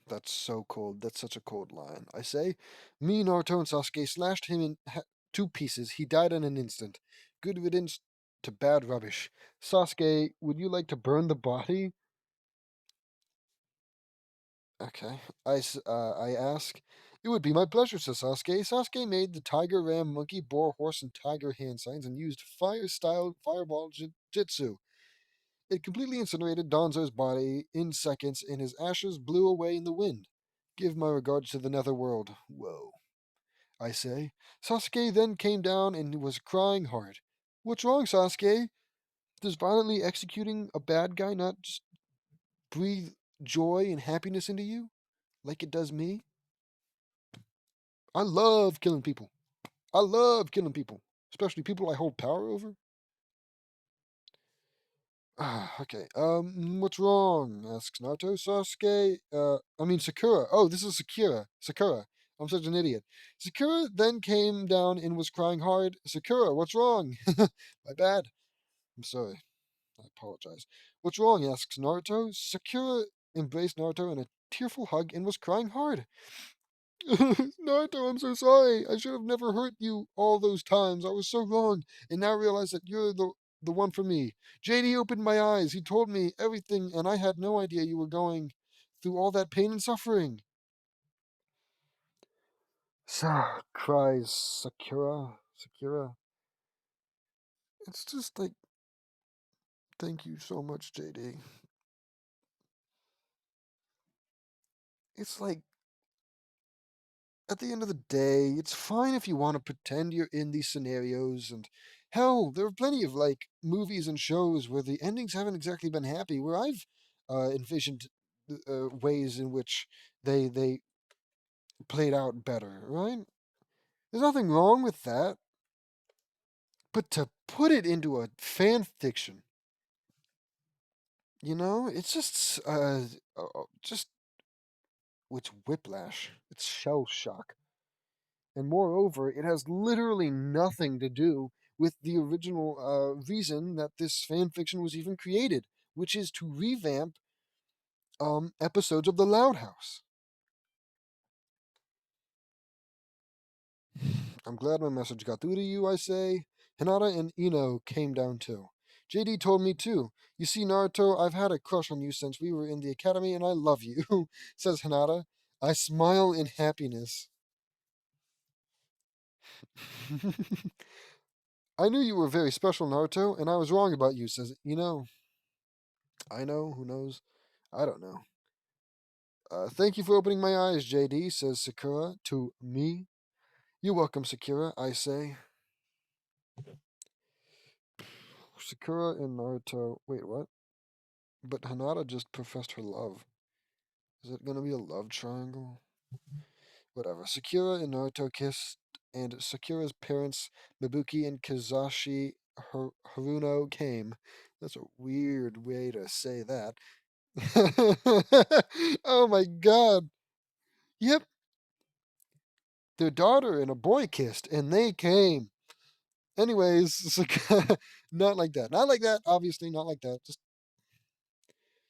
That's so cold. That's such a cold line. I say, me, Naruto, and Sasuke slashed him in two pieces. He died in an instant. Good riddance to bad rubbish. Sasuke, would you like to burn the body? Okay. I ask. It would be my pleasure, says Sasuke. Sasuke made the tiger, ram, monkey, boar, horse, and tiger hand signs and used fire-style fireball jitsu. It completely incinerated Donzo's body in seconds, and his ashes blew away in the wind. Give my regards to the netherworld. Whoa, I say. Sasuke then came down and was crying hard. What's wrong, Sasuke? Does violently executing a bad guy not just breathe joy and happiness into you like it does me? I love killing people. I love killing people, especially people I hold power over. Okay. What's wrong? Asks Naruto. Sasuke. I mean Sakura. Oh, this is Sakura. Sakura. I'm such an idiot. Sakura then came down and was crying hard. Sakura, what's wrong? My bad. I'm sorry. I apologize. What's wrong? Asks Naruto. Sakura embraced Naruto in a tearful hug and was crying hard. Naruto, I'm so sorry. I should have never hurt you all those times. I was so wrong, and now I realize that you're the one for me. JD opened my eyes. He told me everything, and I had no idea you were going through all that pain and suffering. Cries Sakura. Sakura. It's just like, thank you so much, JD. It's like, at the end of the day, it's fine if you want to pretend you're in these scenarios. And hell, there are plenty of like movies and shows where the endings haven't exactly been happy. Where I've envisioned ways in which they played out better. Right? There's nothing wrong with that. But to put it into a fan fiction, it's just it's whiplash. It's shell shock. And moreover, it has literally nothing to do with the original reason that this fan fiction was even created, which is to revamp episodes of The Loud House. I'm glad my message got through to you, I say. Hinata and Ino came down too. JD told me too. You see, Naruto, I've had a crush on you since we were in the academy, and I love you, says Hinata. I smile in happiness. I knew you were very special, Naruto, and I was wrong about you, says Ino. I know, who knows? I don't know. Thank you for opening my eyes, JD, says Sakura to me. You're welcome, Sakura, I say. Sakura and Naruto. Wait, what? But Hinata just professed her love. Is it gonna be a love triangle? Whatever. Sakura and Naruto kissed, and Sakura's parents, Mibuki and Kazashi Haruno, came. That's a weird way to say that. Oh my god. Yep, their daughter and a boy kissed, and they came. Anyways, not like that. Not like that. Obviously, not like that. Just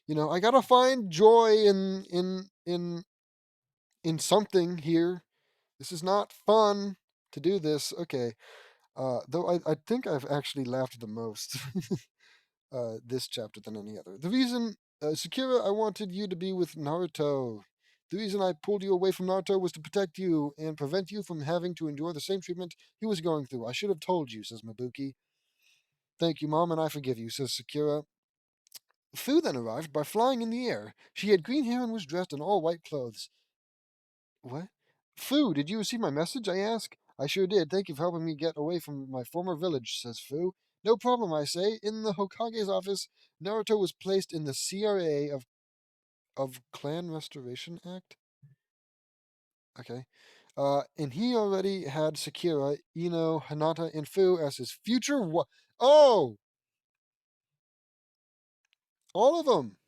I gotta find joy in something here. This is not fun to do this. Okay. Though I think I've actually laughed the most this chapter than any other. The reason Sakura, I wanted you to be with Naruto. The reason I pulled you away from Naruto was to protect you and prevent you from having to endure the same treatment he was going through. I should have told you, says Mabuki. Thank you, Mom, and I forgive you, says Sakura. Fu then arrived by flying in the air. She had green hair and was dressed in all white clothes. What? Fu, did you receive my message? I ask. I sure did. Thank you for helping me get away from my former village, says Fu. No problem, I say. In the Hokage's office, Naruto was placed in the CRA of Clan Restoration Act. Okay. And he already had Sakura, Ino, Hinata, and Fu as his future Oh! All of them!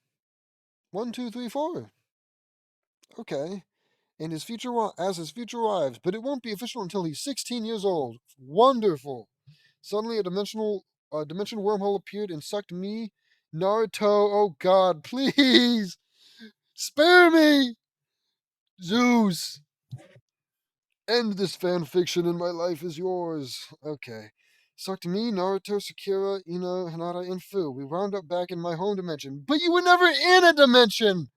One, two, three, four. Okay. And as his future wives, but it won't be official until he's 16 years old. Wonderful. Suddenly, dimension wormhole appeared and sucked me, Naruto. Oh God, please spare me, Zeus. End this fan fiction, and my life is yours. Okay. Sucked me, Naruto, Sakura, Ino, Hinata, and Fu. We wound up back in my home dimension. But you were never in a dimension.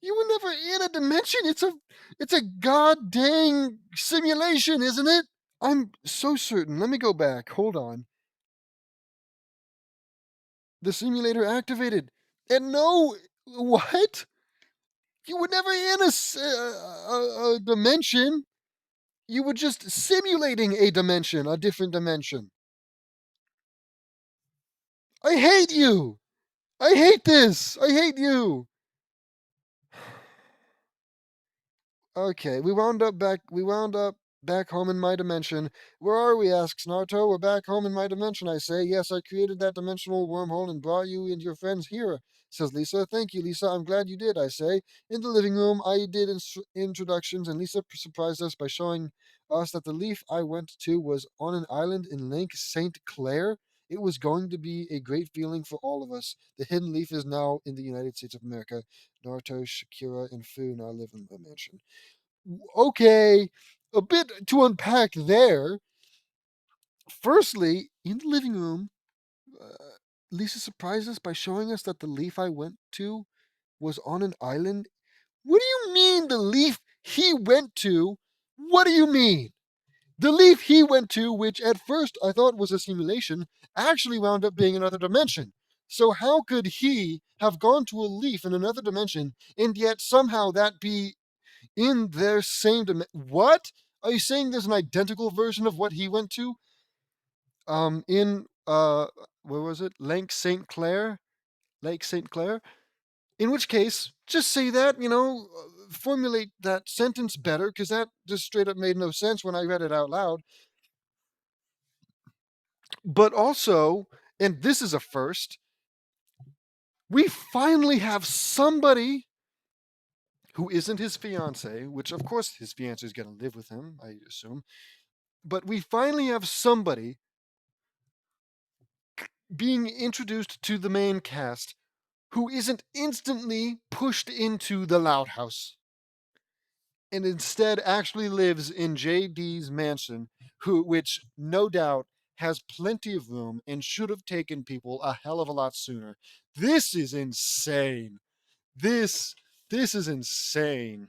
You were never in a dimension. It's a god dang simulation, isn't it? I'm so certain. Let me go back. Hold on. The simulator activated. And no, what? You were never in a dimension. You were just simulating a dimension, a different dimension. I hate you. I hate this. I hate you. Okay, we wound up back home in my dimension. Where are we? Asks Naruto. We're back home in my dimension, I say. Yes, I created that dimensional wormhole and brought you and your friends here, says Lisa. Thank you, Lisa. I'm glad you did, I say. In the living room, I did introductions, and Lisa surprised us by showing us that the leaf I went to was on an island in Lake St. Clair. It was going to be a great feeling for all of us. The hidden leaf is now in the United States of America. Naruto, Shakira, and Fu now live in the mansion. Okay, a bit to unpack there. Firstly, in the living room, uh, Lisa surprised us by showing us that the leaf I went to was on an island. What do you mean the leaf he went to? What do you mean? The leaf he went to, which at first I thought was a simulation, actually wound up being another dimension. So how could he have gone to a leaf in another dimension and yet somehow that be in their same dimension? What? Are you saying there's an identical version of what he went to? In where was it? Lake St. Clair. In which case, just say that, formulate that sentence better, because that just straight up made no sense when I read it out loud. But also, and this is a first, we finally have somebody who isn't his fiance, which of course his fiance is going to live with him, I assume. But we finally have somebody being introduced to the main cast who isn't instantly pushed into the Loud House and instead actually lives in JD's mansion, which no doubt has plenty of room and should have taken people a hell of a lot sooner. This is insane. This is insane.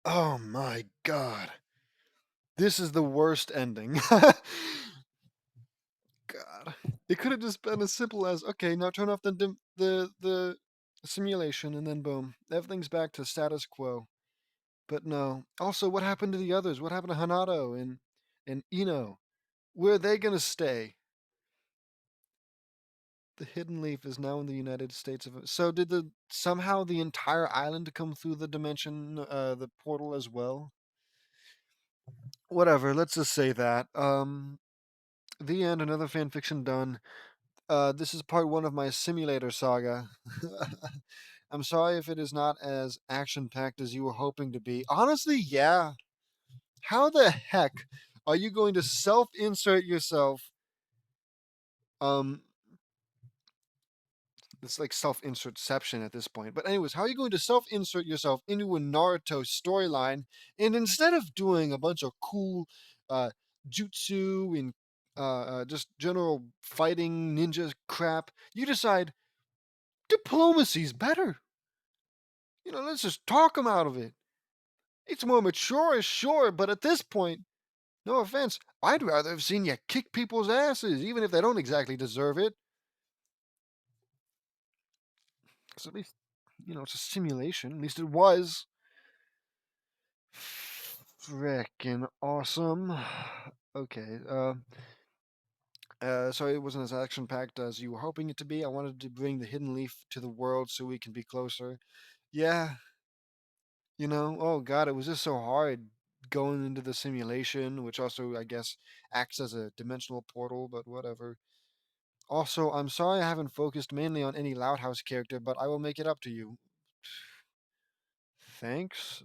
Oh my god. This is the worst ending. God, it could have just been as simple as, okay, now turn off the simulation, and then boom, everything's back to status quo. But no. Also, what happened to the others? What happened to Hanato and Ino? Where are they gonna stay? The hidden leaf is now in the United States of. So did the somehow the entire island come through the dimension, the portal as well? Whatever. Let's just say that. The end. Another fan fiction done. This is part one of my simulator saga. I'm sorry if it is not as action packed as you were hoping to be. Honestly, yeah. How the heck are you going to self insert yourself? Um, it's like self insertception at this point. But, anyways, how are you going to self insert yourself into a Naruto storyline and instead of doing a bunch of cool jutsu and just general fighting ninja crap, you decide diplomacy's better. Let's just talk them out of it. It's more mature, sure, but at this point, no offense, I'd rather have seen you kick people's asses, even if they don't exactly deserve it. Because at least, it's a simulation. At least it was. Frickin' awesome. Okay, sorry it wasn't as action-packed as you were hoping it to be. I wanted to bring the Hidden Leaf to the world so we can be closer. Yeah, oh god, it was just so hard going into the simulation, which also, I guess, acts as a dimensional portal, but whatever. Also, I'm sorry I haven't focused mainly on any Loud House character, but I will make it up to you. Thanks.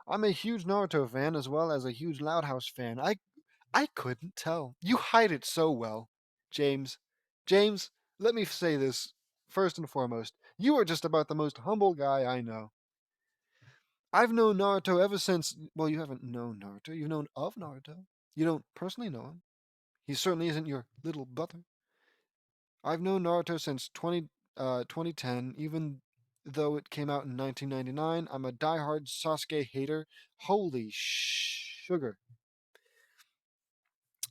I'm a huge Naruto fan as well as a huge Loud House fan. I couldn't tell. You hide it so well, James. James, let me say this first and foremost. You are just about the most humble guy I know. I've known Naruto ever since. Well, you haven't known Naruto. You've known of Naruto. You don't personally know him. He certainly isn't your little brother. I've known Naruto since 2010, even though it came out in 1999. I'm a diehard Sasuke hater. Holy sugar.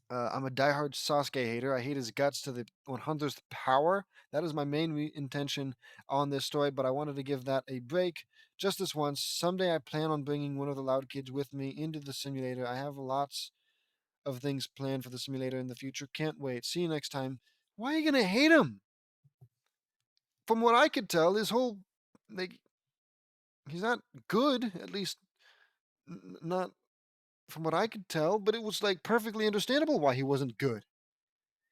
I'm a diehard Sasuke hater. I hate his guts to the 100th power. That is my main intention on this story, but I wanted to give that a break just this once. Someday I plan on bringing one of the Loud Kids with me into the simulator. I have lots of things planned for the simulator in the future. Can't wait. See you next time. Why are you going to hate him? From what I could tell, his whole, like, he's not good, at least not from what I could tell, but it was like perfectly understandable why he wasn't good.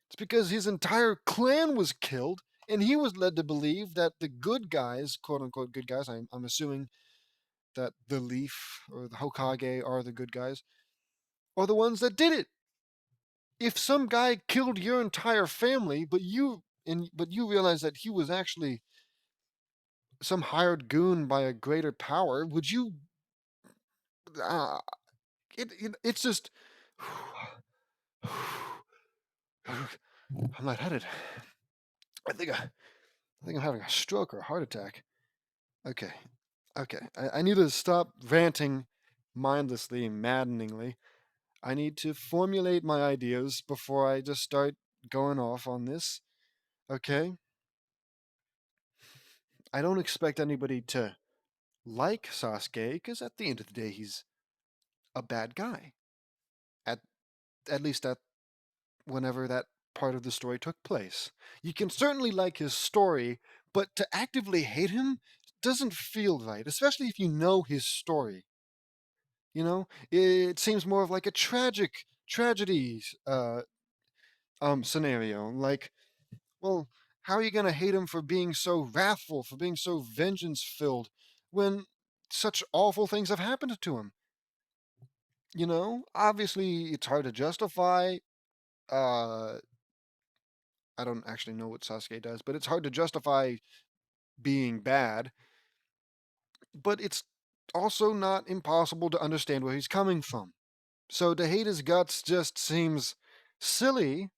It's because his entire clan was killed, and he was led to believe that the good guys, quote unquote good guys, I'm assuming that the Leaf or the Hokage are the good guys, are the ones that did it. If some guy killed your entire family, but you realize that he was actually some hired goon by a greater power, would you? Uh, it's just. I'm lightheaded. I think I'm having a stroke or a heart attack. Okay. Okay. I need to stop ranting mindlessly and maddeningly. I need to formulate my ideas before I just start going off on this. Okay? I don't expect anybody to like Sasuke, because at the end of the day, he's a bad guy. At at least at whenever that part of the story took place. You can certainly like his story, but to actively hate him doesn't feel right, especially if you know his story. It seems more of like a tragedy scenario. Like, well, how are you gonna hate him for being so wrathful, for being so vengeance filled, when such awful things have happened to him? Obviously it's hard to justify. Uh, I don't actually know what Sasuke does, but it's hard to justify being bad. But it's also not impossible to understand where he's coming from. So to hate his guts just seems silly,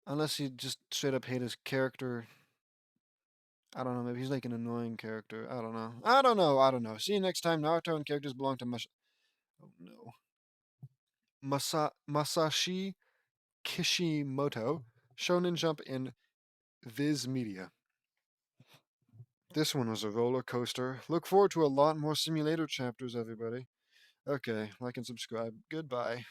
unless you just straight up hate his character. I don't know, maybe he's like an annoying character. I don't know. I don't know. See you next time. Naruto and characters belong to Oh no. Masashi Kishimoto, Shonen Jump in Viz Media. This one was a roller coaster. Look forward to a lot more simulator chapters, everybody. Okay, like and subscribe. Goodbye.